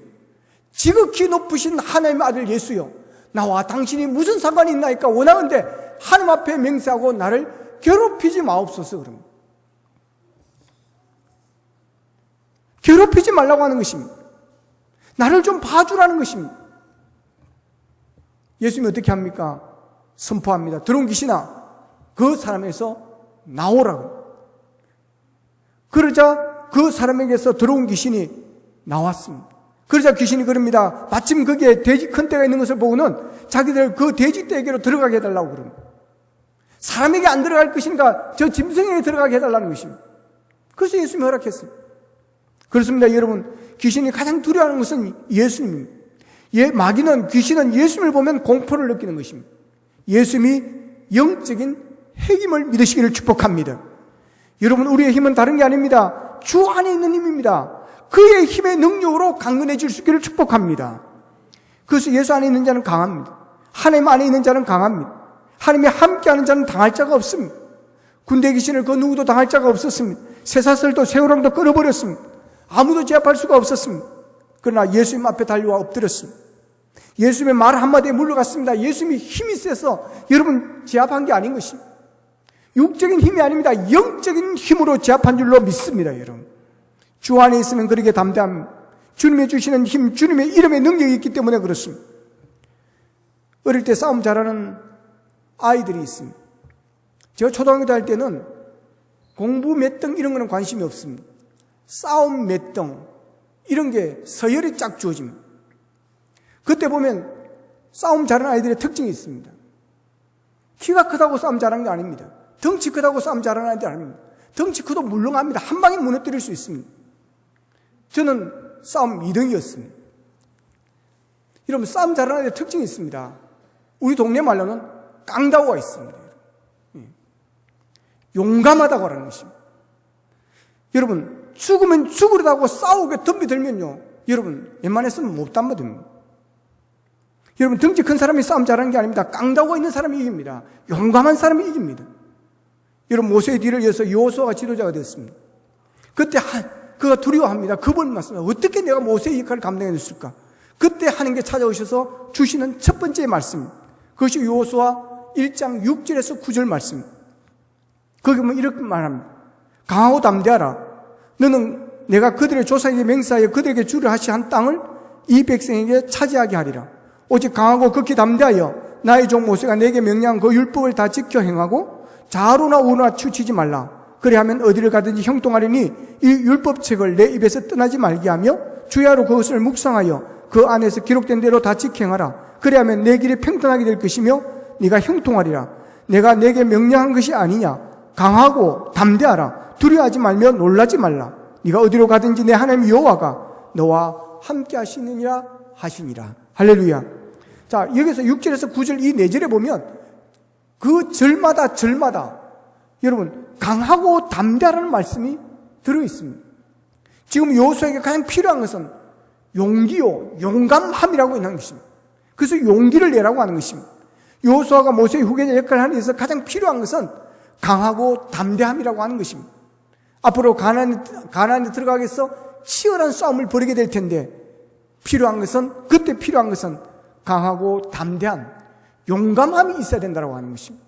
지극히 높으신 하나님의 아들 예수여, 나와 당신이 무슨 상관이 있나이까? 원하건대 하나님 앞에 맹세하고 나를 괴롭히지 마옵소서. 그럽니다. 괴롭히지 말라고 하는 것입니다. 나를 좀 봐주라는 것입니다. 예수님이 어떻게 합니까? 선포합니다. 들어온 귀신아, 그 사람에서 나오라고. 그러자 그 사람에게서 들어온 귀신이 나왔습니다. 그러자 귀신이 그럽니다. 마침 거기에 돼지 큰 떼가 있는 것을 보고는 자기들 그 돼지 떼에게로 들어가게 해달라고 그럽니다. 사람에게 안 들어갈 것인가 저 짐승에게 들어가게 해달라는 것입니다. 그래서 예수님이 허락했습니다. 그렇습니다. 여러분, 귀신이 가장 두려워하는 것은 예수님입니다. 마귀는, 귀신은 예수님을 보면 공포를 느끼는 것입니다. 예수님이 영적인 핵임을 믿으시기를 축복합니다. 여러분, 우리의 힘은 다른 게 아닙니다. 주 안에 있는 힘입니다. 그의 힘의 능력으로 강건해질 수 있기를 축복합니다. 그래서 예수 안에 있는 자는 강합니다. 하나님 안에 있는 자는 강합니다. 하나님이 함께하는 자는 당할 자가 없습니다. 군대 귀신을 그 누구도 당할 자가 없었습니다. 쇠사슬도 세우랑도 끊어버렸습니다. 아무도 제압할 수가 없었습니다. 그러나 예수님 앞에 달려와 엎드렸습니다. 예수님의 말 한마디에 물러갔습니다. 예수님이 힘이 세서 여러분 제압한 게 아닌 것입니다. 육적인 힘이 아닙니다. 영적인 힘으로 제압한 줄로 믿습니다. 여러분, 주 안에 있으면 그렇게 담대합니다. 주님이 주시는 힘, 주님의 이름의 능력이 있기 때문에 그렇습니다. 어릴 때 싸움 잘하는 아이들이 있습니다. 제가 초등학교 다닐 때는 공부 몇 등 이런 거는 관심이 없습니다. 싸움 몇 등 이런 게 서열이 쫙 주어집니다. 그때 보면 싸움 잘하는 아이들의 특징이 있습니다. 키가 크다고 싸움 잘하는 게 아닙니다. 덩치 크다고 싸움 잘하는 아이들 아닙니다. 덩치 크도 물렁합니다. 한 방에 무너뜨릴 수 있습니다. 저는 싸움 2등이었습니다. 여러분, 싸움 잘하는 아이들의 특징이 있습니다. 우리 동네 말로는 깡다구가 있습니다. 용감하다고 하는 것입니다. 여러분, 죽으면 죽으려고 싸우게 덤비들면요, 여러분 웬만해서는 못 담아듭니다. 여러분, 덩치 큰 사람이 싸움 잘하는 게 아닙니다. 깡다구가 있는 사람이 이깁니다. 용감한 사람이 이깁니다. 여러분, 모세의 뒤를 이어서 여호수아가 지도자가 됐습니다. 그때 그가 두려워합니다. 그분 말씀입니다. 어떻게 내가 모세의 역할을 감당해냈을까? 그때 하나님께 찾아오셔서 주시는 첫 번째 말씀입니다. 그것이 여호수아 1장 6절에서 9절 말씀입니다. 거기 보면 이렇게 말합니다. 강하고 담대하라. 너는 내가 그들의 조상에게 맹세하여 그들에게 주려 하시 한 땅을 이 백성에게 차지하게 하리라. 오직 강하고 극히 담대하여 나의 종 모세가 내게 명령한 그 율법을 다 지켜 행하고 좌로나 우로나 치우치지 말라. 그래야면 어디를 가든지 형통하리니 이 율법책을 내 입에서 떠나지 말게 하며 주야로 그것을 묵상하여 그 안에서 기록된 대로 다 지켜 행하라. 그래야면 내 길이 평탄하게 될 것이며 네가 형통하리라. 내가 내게 명령한 것이 아니냐. 강하고 담대하라. 두려워하지 말며 놀라지 말라. 네가 어디로 가든지 내 하나님 여호와가 너와 함께 하시느니라 하시니라. 할렐루야. 자, 여기서 6절에서 9절 이 4절에 보면 그 절마다 여러분 강하고 담대하라는 말씀이 들어있습니다. 지금 여호수아에게 가장 필요한 것은 용기요, 용감함이라고 있는 것입니다. 그래서 용기를 내라고 하는 것입니다. 여호수아가 모세의 후계자 역할을 하는 데서 가장 필요한 것은 강하고 담대함이라고 하는 것입니다. 앞으로 가나안에 들어가기 위해서 치열한 싸움을 벌이게 될 텐데 그때 필요한 것은 강하고 담대함, 용감함이 있어야 된다고 하는 것입니다.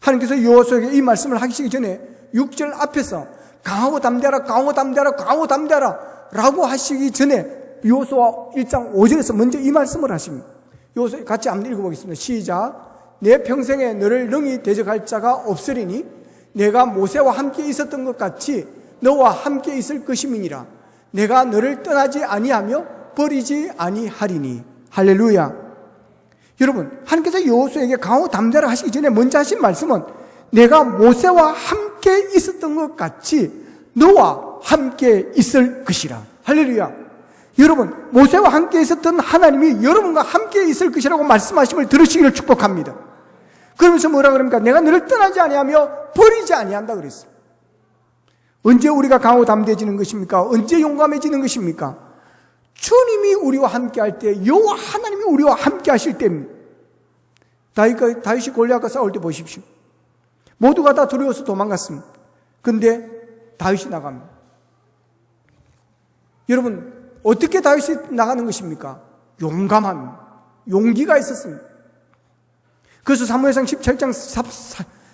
하나님께서 여호수아에게 이 말씀을 하시기 전에 6절 앞에서 강하고 담대하라, 강하고 담대하라, 강하고 담대하라 라고 하시기 전에 여호수아 1장 5절에서 먼저 이 말씀을 하십니다. 여호수아 같이 한번 읽어보겠습니다. 시작. 내 평생에 너를 능히 대적할 자가 없으리니 내가 모세와 함께 있었던 것 같이 너와 함께 있을 것임이니라. 내가 너를 떠나지 아니하며 버리지 아니하리니. 할렐루야. 여러분, 하나님께서 여호수아에게 강호 담대를 하시기 전에 먼저 하신 말씀은 내가 모세와 함께 있었던 것 같이 너와 함께 있을 것이라. 할렐루야. 여러분, 모세와 함께 있었던 하나님이 여러분과 함께 있을 것이라고 말씀하심을 들으시기를 축복합니다. 그러면서 뭐라 그럽니까? 내가 너를 떠나지 아니하며 버리지 아니한다 그랬어요. 언제 우리가 강호 담대해지는 것입니까? 언제 용감해지는 것입니까? 주님이 우리와 함께 할 때, 여호와 하나님이 우리와 함께 하실 때입니다. 다윗이 골리앗과 싸울 때 보십시오. 모두가 다 두려워서 도망갔습니다. 근데 다윗이 나갑니다. 여러분, 어떻게 다윗이 나가는 것입니까? 용감함, 용기가 있었습니다. 그래서 사무엘상 17장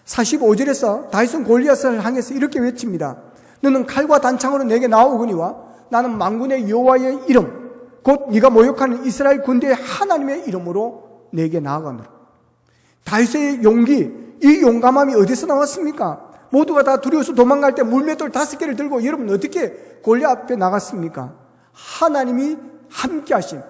45절에서 다윗은 골리앗을 향해서 이렇게 외칩니다. 너는 칼과 단창으로 내게 나오거니와 나는 만군의 여호와의 이름 곧 네가 모욕하는 이스라엘 군대의 하나님의 이름으로 내게 나아가노라. 다윗의 용기, 이 용감함이 어디서 나왔습니까? 모두가 다 두려워서 도망갈 때 물맷돌 5개를 들고 여러분 어떻게 골리앗 앞에 나갔습니까? 하나님이 함께 하신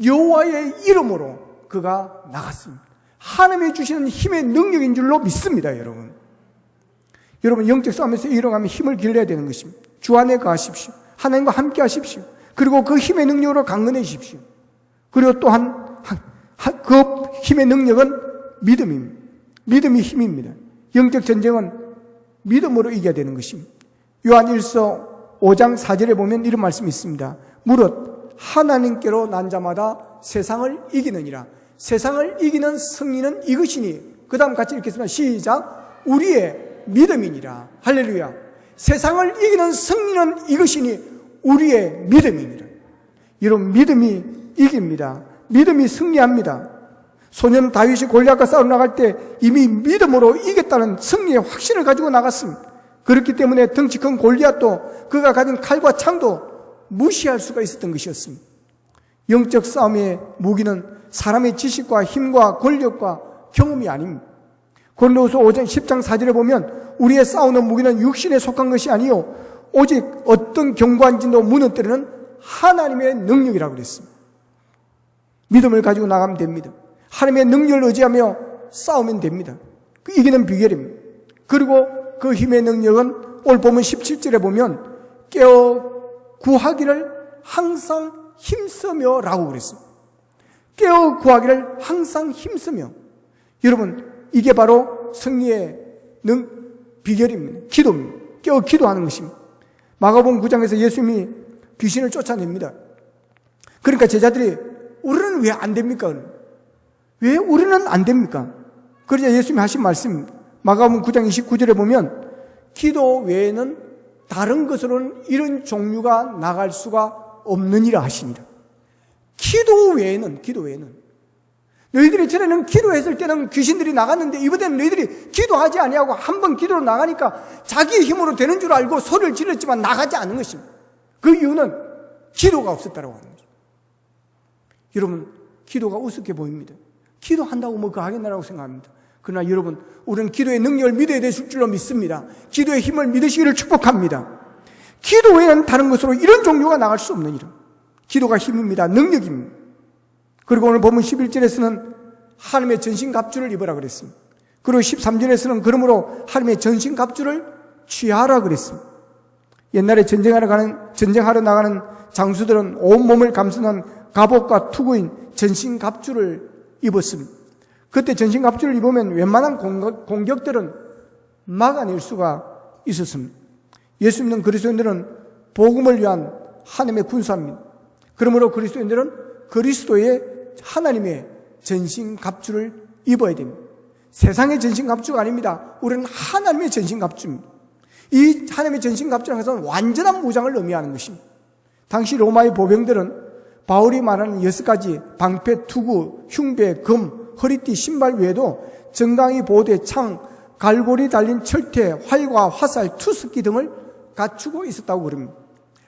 여호와의 이름으로 그가 나갔습니다. 하나님이 주시는 힘의 능력인 줄로 믿습니다. 여러분 영적 싸움에서 이뤄가면 힘을 길러야 되는 것입니다. 주 안에 거하십시오. 하나님과 함께 하십시오. 그리고 그 힘의 능력으로 강건해지십시오. 그리고 또한 그 힘의 능력은 믿음입니다. 믿음이 힘입니다. 영적 전쟁은 믿음으로 이겨야 되는 것입니다. 요한일서 5장 4절에 보면 이런 말씀이 있습니다. 무릇 하나님께로 난 자마다 세상을 이기느니라. 세상을 이기는 승리는 이것이니, 그 다음 같이 읽겠습니다. 시작. 우리의 믿음이니라. 할렐루야. 세상을 이기는 승리는 이것이니 우리의 믿음이니라. 여러분, 믿음이 이깁니다. 믿음이 승리합니다. 소년 다윗이 골리앗과 싸우러 나갈 때 이미 믿음으로 이겼다는 승리의 확신을 가지고 나갔습니다. 그렇기 때문에 덩치 큰 골리앗도 그가 가진 칼과 창도 무시할 수가 있었던 것이었습니다. 영적 싸움의 무기는 사람의 지식과 힘과 권력과 경험이 아닙니다. 고린도후서 5장 10장 4절에 보면 우리의 싸우는 무기는 육신에 속한 것이 아니요 오직 어떤 견고한 진도 무너뜨리는 하나님의 능력이라고 그랬습니다. 믿음을 가지고 나가면 됩니다. 하나님의 능력을 의지하며 싸우면 됩니다. 그 이기는 비결입니다. 그리고 그 힘의 능력은 오늘 보면 17절에 보면 깨어 구하기를 항상 힘쓰며 라고 그랬습니다. 깨어 구하기를 항상 힘쓰며. 여러분, 이게 바로 승리의 비결입니다. 기도입니다. 깨어 기도하는 것입니다. 마가복음 9장에서 예수님이 귀신을 쫓아냅니다. 그러니까 제자들이 우리는 왜 안 됩니까? 왜 우리는 안 됩니까? 그러자 예수님이 하신 말씀, 마가복음 9장 29절에 보면 기도 외에는 다른 것으로는 이런 종류가 나갈 수가 없느니라 하시니라. 기도 외에는 너희들이 전에는 기도했을 때는 귀신들이 나갔는데 이번에는 너희들이 기도하지 아니하고 한번 기도로 나가니까 자기의 힘으로 되는 줄 알고 소리를 질렀지만 나가지 않은 것입니다. 그 이유는 기도가 없었다고 하는 거죠. 여러분, 기도가 우습게 보입니다. 기도한다고 뭐 그거 하겠나라고 생각합니다. 그러나 여러분, 우리는 기도의 능력을 믿어야 될 줄로 믿습니다. 기도의 힘을 믿으시기를 축복합니다. 기도 외에는 다른 것으로 이런 종류가 나갈 수 없는 일은 기도가 힘입니다. 능력입니다. 그리고 오늘 보면 11절에서는 하나님의 전신갑주를 입으라 그랬습니다. 그리고 13절에서는 그러므로 하나님의 전신갑주를 취하라 그랬습니다. 옛날에 전쟁하러 나가는 장수들은 온몸을 감싸는 갑옷과 투구인 전신갑주를 입었습니다. 그때 전신갑주를 입으면 웬만한 공격들은 막아낼 수가 있었습니다. 예수 믿는 그리스도인들은 복음을 위한 하나님의 군사입니다. 그러므로 그리스도인들은 그리스도의 하나님의 전신갑주를 입어야 됩니다. 세상의 전신갑주가 아닙니다. 우리는 하나님의 전신갑주입니다. 이 하나님의 전신갑주라는 것은 완전한 무장을 의미하는 것입니다. 당시 로마의 보병들은 바울이 말하는 6가지 방패, 투구, 흉배, 금, 허리띠, 신발 외에도 정강이, 보대, 창, 갈고리 달린 철퇴, 활과 화살, 투스기 등을 갖추고 있었다고 그럽니다.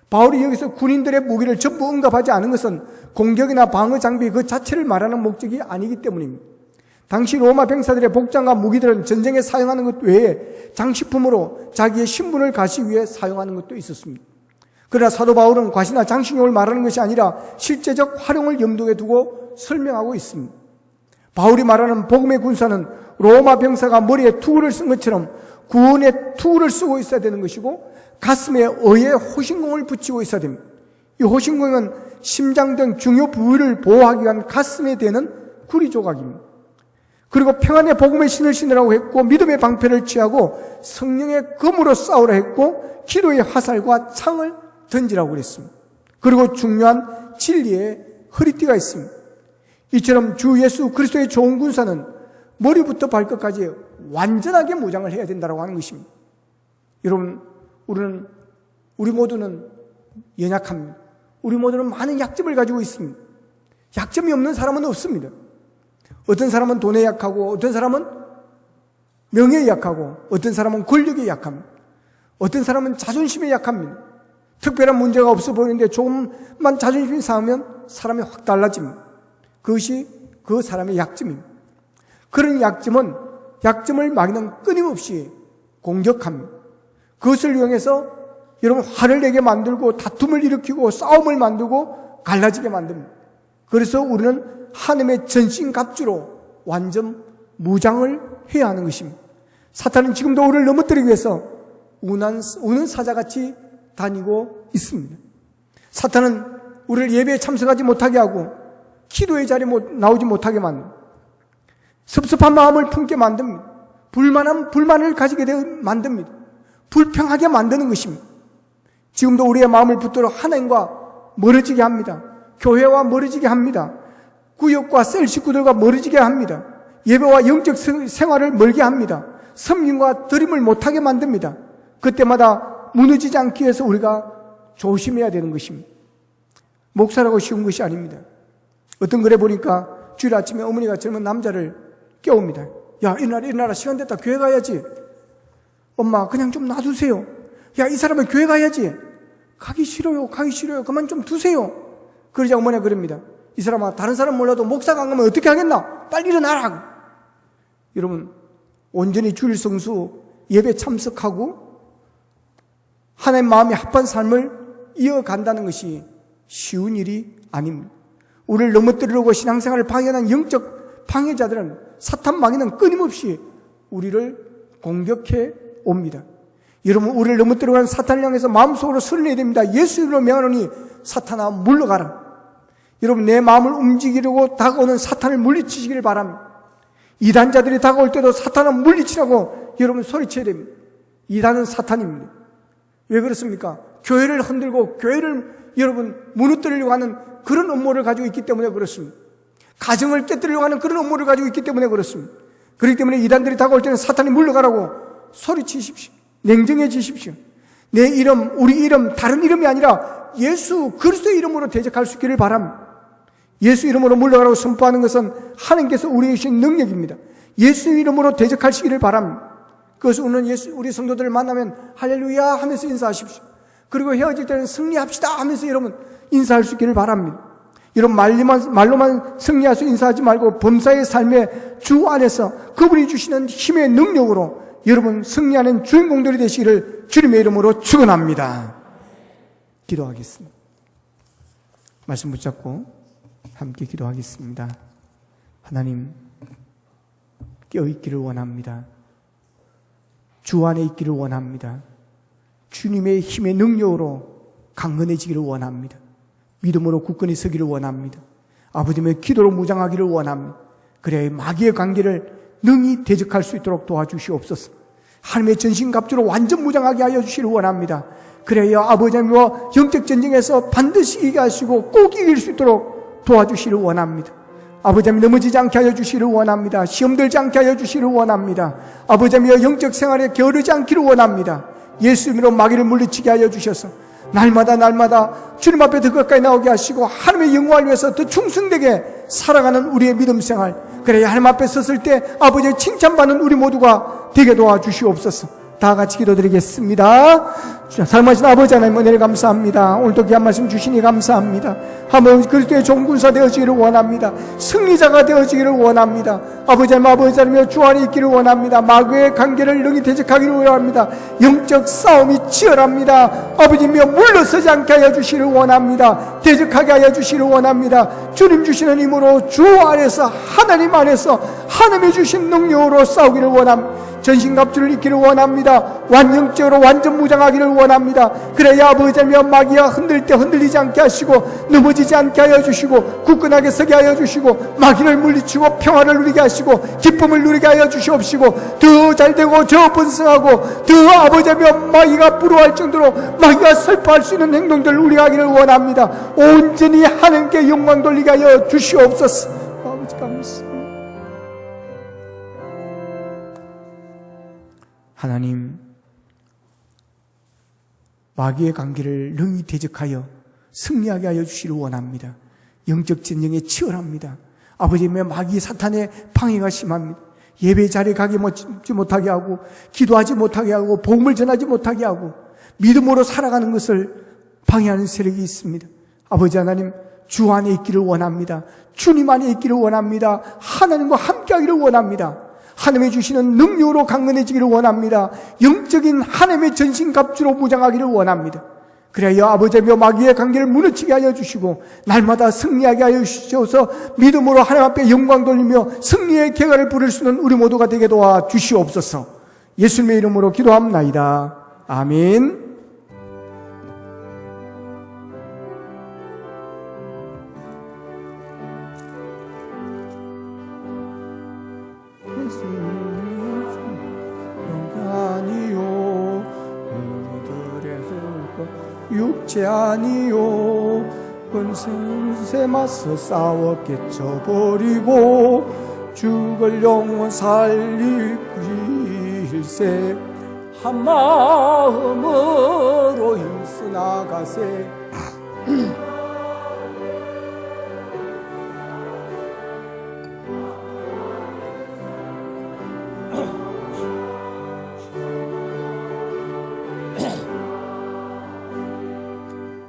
바울이 여기서 군인들의 무기를 전부 언급하지 않은 것은 공격이나 방어 장비 그 자체를 말하는 목적이 아니기 때문입니다. 당시 로마 병사들의 복장과 무기들은 전쟁에 사용하는 것 외에 장식품으로 자기의 신분을 가시기 위해 사용하는 것도 있었습니다. 그러나 사도 바울은 과시나 장식용을 말하는 것이 아니라 실제적 활용을 염두에 두고 설명하고 있습니다. 바울이 말하는 복음의 군사는 로마 병사가 머리에 투구를 쓴 것처럼 구원의 투구를 쓰고 있어야 되는 것이고 가슴에 의의 호신공을 붙이고 있어야 됩니다. 이 호신공은 심장 등 중요 부위를 보호하기 위한 가슴에 대는 구리 조각입니다. 그리고 평안의 복음의 신을 신으라고 했고 믿음의 방패를 취하고 성령의 검으로 싸우라 했고 기도의 화살과 창을 던지라고 그랬습니다. 그리고 중요한 진리의 허리띠가 있습니다. 이처럼 주 예수 그리스도의 좋은 군사는 머리부터 발끝까지 완전하게 무장을 해야 된다고 하는 것입니다. 여러분, 우리 모두는 연약합니다. 우리 모두는 많은 약점을 가지고 있습니다. 약점이 없는 사람은 없습니다. 어떤 사람은 돈에 약하고, 어떤 사람은 명예에 약하고, 어떤 사람은 권력에 약합니다. 어떤 사람은 자존심에 약합니다. 특별한 문제가 없어 보이는데 조금만 자존심이 상하면 사람이 확 달라집니다. 그것이 그 사람의 약점입니다. 그런 약점을 마귀는 끊임없이 공격합니다. 그것을 이용해서 여러분 화를 내게 만들고 다툼을 일으키고 싸움을 만들고 갈라지게 만듭니다. 그래서 우리는 하나님의 전신갑주로 완전 무장을 해야 하는 것입니다. 사탄은 지금도 우리를 넘어뜨리기 위해서 우는 사자같이 다니고 있습니다. 사탄은 우리를 예배에 참석하지 못하게 하고 기도의 자리에 나오지 못하게 만듭니다. 섭섭한 마음을 품게 만듭니다. 불만을 가지게 만듭니다. 불평하게 만드는 것입니다. 지금도 우리의 마음을 붙들어 하나님과 멀어지게 합니다. 교회와 멀어지게 합니다. 구역과 셀 식구들과 멀어지게 합니다. 예배와 영적 생활을 멀게 합니다. 섬김과 드림을 못하게 만듭니다. 그때마다 무너지지 않기 위해서 우리가 조심해야 되는 것입니다. 목사라고 쉬운 것이 아닙니다. 어떤 글에 보니까 주일 아침에 어머니가 젊은 남자를 깨웁니다. 야, 일어나라. 시간 됐다. 교회 가야지. 엄마, 그냥 좀 놔두세요. 야, 이 사람은 교회 가야지. 가기 싫어요. 그만 좀 두세요. 그러자 어머니가 그럽니다. 이 사람아, 다른 사람 몰라도 목사가 안 가면 어떻게 하겠나? 빨리 일어나라. 여러분, 온전히 주일 성수 예배 참석하고 하나님 마음이 합한 삶을 이어간다는 것이 쉬운 일이 아닙니다. 우리를 넘어뜨리려고 신앙생활을 방해하는 영적 방해자들은 사탄 마귀는 끊임없이 우리를 공격해 옵니다. 여러분, 우리를 넘어뜨리려고 하는 사탄을 향해서 마음속으로 소리 내야 됩니다. 예수 이름으로 명하노니 사탄아 물러가라. 여러분, 내 마음을 움직이려고 다가오는 사탄을 물리치시기를 바랍니다. 이단자들이 다가올 때도 사탄을 물리치라고 여러분 소리쳐야 됩니다. 이단은 사탄입니다. 왜 그렇습니까? 교회를 흔들고 교회를 여러분 무너뜨리려고 하는 그런 음모를 가지고 있기 때문에 그렇습니다. 가정을 깨뜨리려고 하는 그런 음모를 가지고 있기 때문에 그렇습니다. 그렇기 때문에 이단들이 다가올 때는 사탄이 물러가라고 소리치십시오. 냉정해지십시오. 내 이름, 우리 이름, 다른 이름이 아니라 예수 그리스도의 이름으로 대적할 수 있기를 바랍니다. 예수 이름으로 물러가라고 선포하는 것은 하나님께서 우리에게 주신 능력입니다. 예수 이름으로 대적하시기를 바랍니다. 그래서 오늘 우리 성도들을 만나면 할렐루야 하면서 인사하십시오. 그리고 헤어질 때는 승리합시다 하면서 여러분 인사할 수 있기를 바랍니다. 여러분 말로만 승리할 수 인사하지 말고 범사의 삶의 주 안에서 그분이 주시는 힘의 능력으로 여러분 승리하는 주인공들이 되시기를 주님의 이름으로 축원합니다. 기도하겠습니다. 말씀 붙잡고 함께 기도하겠습니다. 하나님, 깨어있기를 원합니다. 주 안에 있기를 원합니다. 주님의 힘의 능력으로 강건해지기를 원합니다. 믿음으로 굳건히 서기를 원합니다. 아버지의 기도로 무장하기를 원합니다. 그래야 마귀의 관계를 능히 대적할 수 있도록 도와주시옵소서. 하나님의 전신갑주로 완전 무장하게 하여 주시기를 원합니다. 그래야 아버지와 영적 전쟁에서 반드시 이기게 하시고 꼭 이길 수 있도록 도와주시기를 원합니다. 아버지 넘어지지 않게 하여 주시기를 원합니다. 시험 들지 않게 하여 주시기를 원합니다. 아버지 영적 생활에 게으르지 않기를 원합니다. 예수 이름으로 마귀를 물리치게 하여 주셔서 날마다 주님 앞에 더 가까이 나오게 하시고 하나님의 영광을 위해서 더 충성되게 살아가는 우리의 믿음 생활, 그래야 하나님 앞에 섰을 때 아버지의 칭찬받는 우리 모두가 되게 도와주시옵소서. 다 같이 기도드리겠습니다. 사랑하신 아버지 하나님 은혜를 감사합니다. 오늘도 귀한 말씀 주시니 감사합니다. 한번 그리스도의 종군사 되어지기를 원합니다. 승리자가 되어지기를 원합니다. 아버지 하나님 주 안에 있기를 원합니다. 마귀의 관계를 능히 대적하기를 원합니다. 영적 싸움이 치열합니다. 아버지며 물러서지 않게 하여 주시기를 원합니다. 대적하게 하여 주시기를 원합니다. 주님 주시는 힘으로 주 안에서 하나님 안에서 하나님이 주신 능력으로 싸우기를 원합니다. 전신갑주를 입기를 원합니다. 완영적으로 완전 무장하기를 원합니다. 그래야 아버지 하나님 마귀가 흔들 때 흔들리지 않게 하시고 넘어지지 않게 하여 주시고 굳건하게 서게 하여 주시고 마귀를 물리치고 평화를 누리게 하시고 기쁨을 누리게 하여 주시옵시고 더 잘되고 더 번성하고 더 아버지 하나님 마귀가 부러워할 정도로 마귀가 슬퍼할 수 있는 행동들을 우리가 하기를 원합니다. 온전히 하나님께 영광 돌리게 하여 주시옵소서. 아버지 감사합니다. 하나님, 마귀의 관계를 능히 대적하여 승리하게 하여 주시기를 원합니다. 영적 전쟁에 치열합니다. 아버지의 마귀 사탄의 방해가 심합니다. 예배 자리에 가지 못하게 하고 기도하지 못하게 하고 복음을 전하지 못하게 하고 믿음으로 살아가는 것을 방해하는 세력이 있습니다. 아버지 하나님, 주 안에 있기를 원합니다. 주님 안에 있기를 원합니다. 하나님과 함께하기를 원합니다. 하나님이 주시는 능력으로 강건해지기를 원합니다. 영적인 하나님의 전신갑주로 무장하기를 원합니다. 그래야 아버지며 마귀의 관계를 무너지게 하여 주시고 날마다 승리하게 하여 주시옵소서. 믿음으로 하나님 앞에 영광 돌리며 승리의 계가를 부를 수 있는 우리 모두가 되게 도와 주시옵소서. 예수님의 이름으로 기도합나이다. 아멘. 육체 아니요 권세에 맞서 싸워 깨쳐버리고 죽을 영혼 살리길세 한 마음으로 힘써 나가세.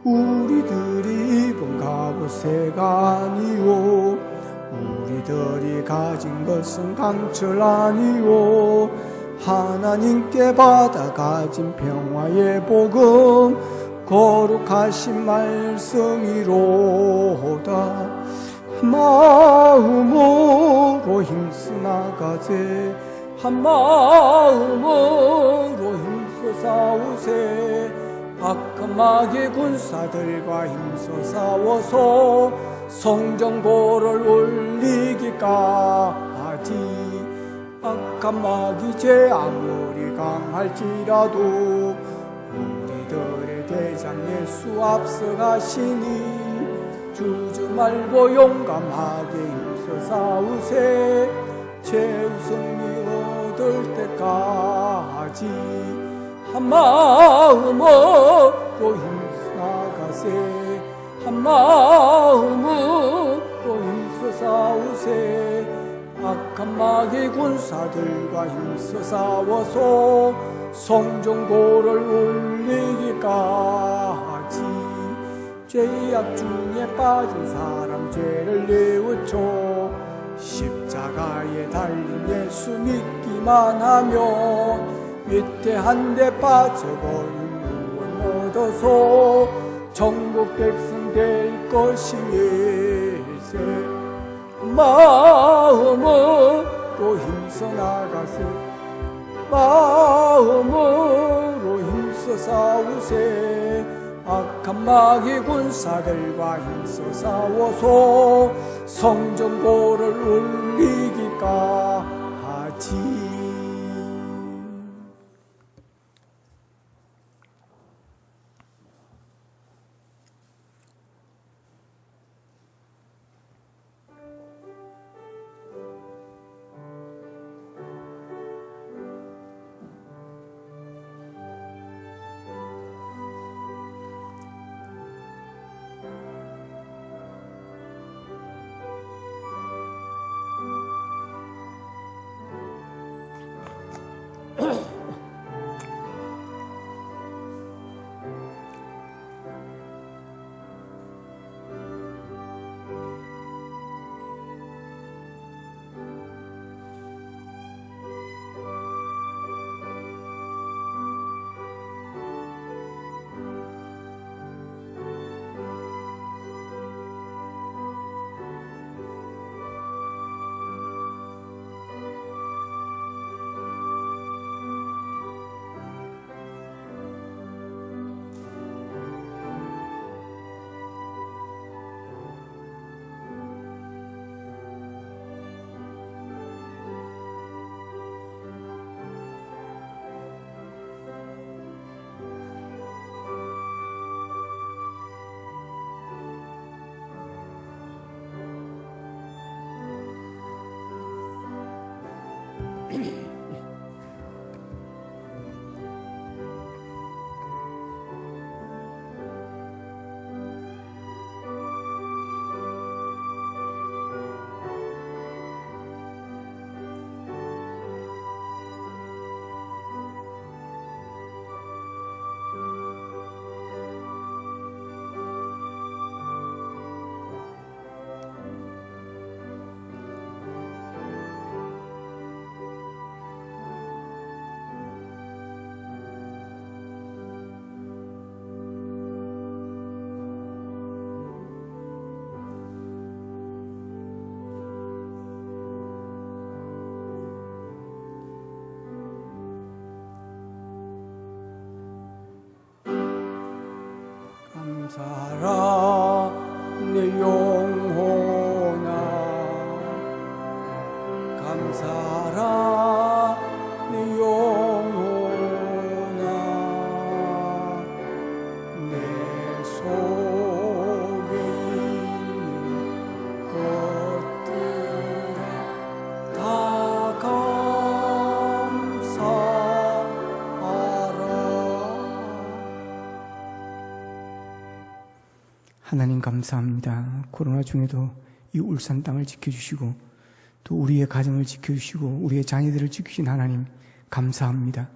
우리들이 입은 갑옷새가 아니오 우리들이 가진 것은 강철 아니오 하나님께 받아 가진 평화의 복음 거룩하신 말씀이로다. 마음으로 힘써 나가세 한 마음으로 힘써 싸우세 악한 마귀 군사들과 힘써 싸워서 성전고를 올리기까지 악한 마귀 죄 아무리 강할지라도 우리들의 대장 예수 앞서가시니 주저 말고 용감하게 힘써 싸우세 최후 승리 얻을 때까지 한 마음으로 힘써 나가세 한 마음으로 힘써 싸우세 악한 마귀 군사들과 힘써 싸워서 성전고를 올리기까지 죄악 중에 빠진 사람 죄를 뉘우쳐 십자가에 달린 예수 믿기만 하면 위태한 데 빠져버린 구원 얻어서 천국 백성 될 것이일세. 마음으로 힘써 나가세 마음으로 힘써 싸우세 악한 마귀 군사들과 힘써 싸워서 성전고를 올리기까지. 감사라 네 영혼아 내 속에 있는 것들아 다 감사하라. 하나님 감사합니다. 코로나 중에도 이 울산 땅을 지켜주시고 또 우리의 가정을 지켜주시고 우리의 자녀들을 지키신 하나님 감사합니다.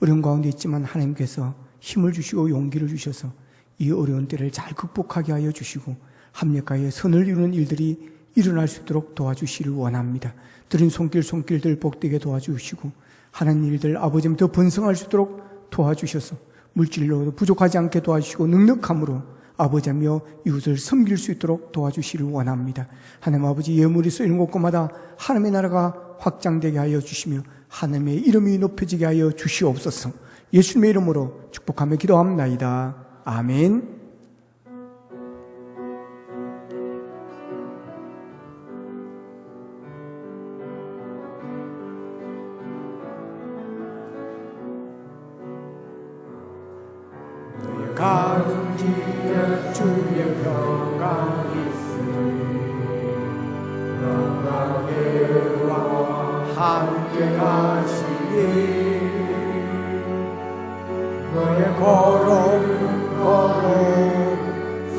어려운 가운데 있지만 하나님께서 힘을 주시고 용기를 주셔서 이 어려운 때를 잘 극복하게 하여 주시고 합력하여 선을 이루는 일들이 일어날 수 있도록 도와주시기를 원합니다. 들은 손길들 복되게 도와주시고 하는 일들 아버지님 더 번성할 수 있도록 도와주셔서 물질로도 부족하지 않게 도와주시고 능력함으로 아버지며 이웃을 섬길 수 있도록 도와주시기를 원합니다. 하나님 아버지 예물이 쓰이는 곳곳마다 하나님의 나라가 확장되게 하여 주시며 하나님의 이름이 높여지게 하여 주시옵소서. 예수님의 이름으로 축복하며 기도합나이다. 아멘. 가는 길에 주의 평강이 있으니 평강의 왕 함께 가시니 너의 걸음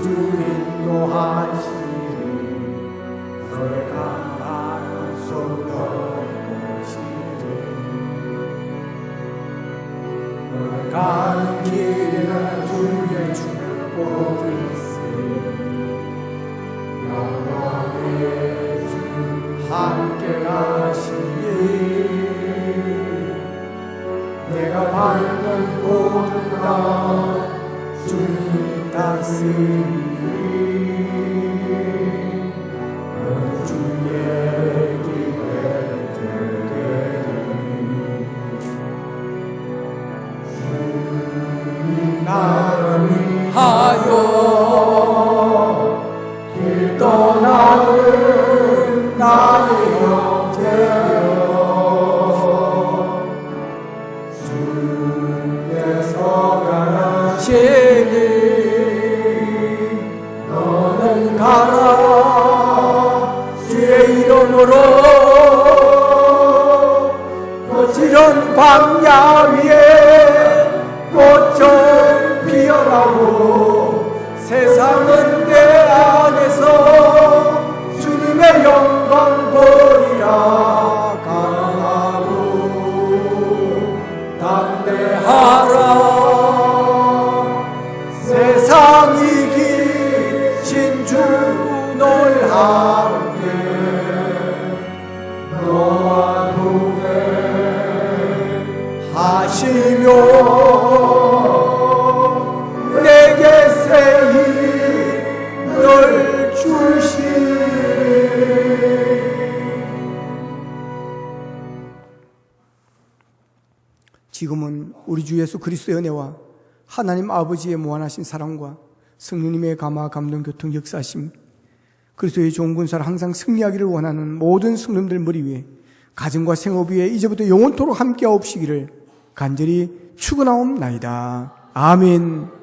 주 인도하시니 너의 강한 손 덮으시니 너의 가는 길에 주의 축복이 있으니 영원의 주 함께 가시니 내가 밟는 모든 땅 주님 다스리니 너는 주의 길에 되리니 나를 위하여 길 떠나는 나의 형제여 주께서 가라시니 너는 가라 주의 이름으로 거칠은 광야 위에 꽃좀 피어나고 세상은 내 안에서 주님의 영광 보리라. 강하고 담대하라 세상 이기신 주 널 함께 너와 동행하시며 내게 새 힘을 주시니 지금은 우리 주 예수 그리스도의 은혜와 하나님 아버지의 무한하신 사랑과 성령님의 감화 감동 교통 역사하심 그리스도의 좋은 군사를 항상 승리하기를 원하는 모든 성도들 머리 위에 가정과 생업 위에 이제부터 영원토록 함께하옵시기를 간절히 축원하옵나이다. 아멘.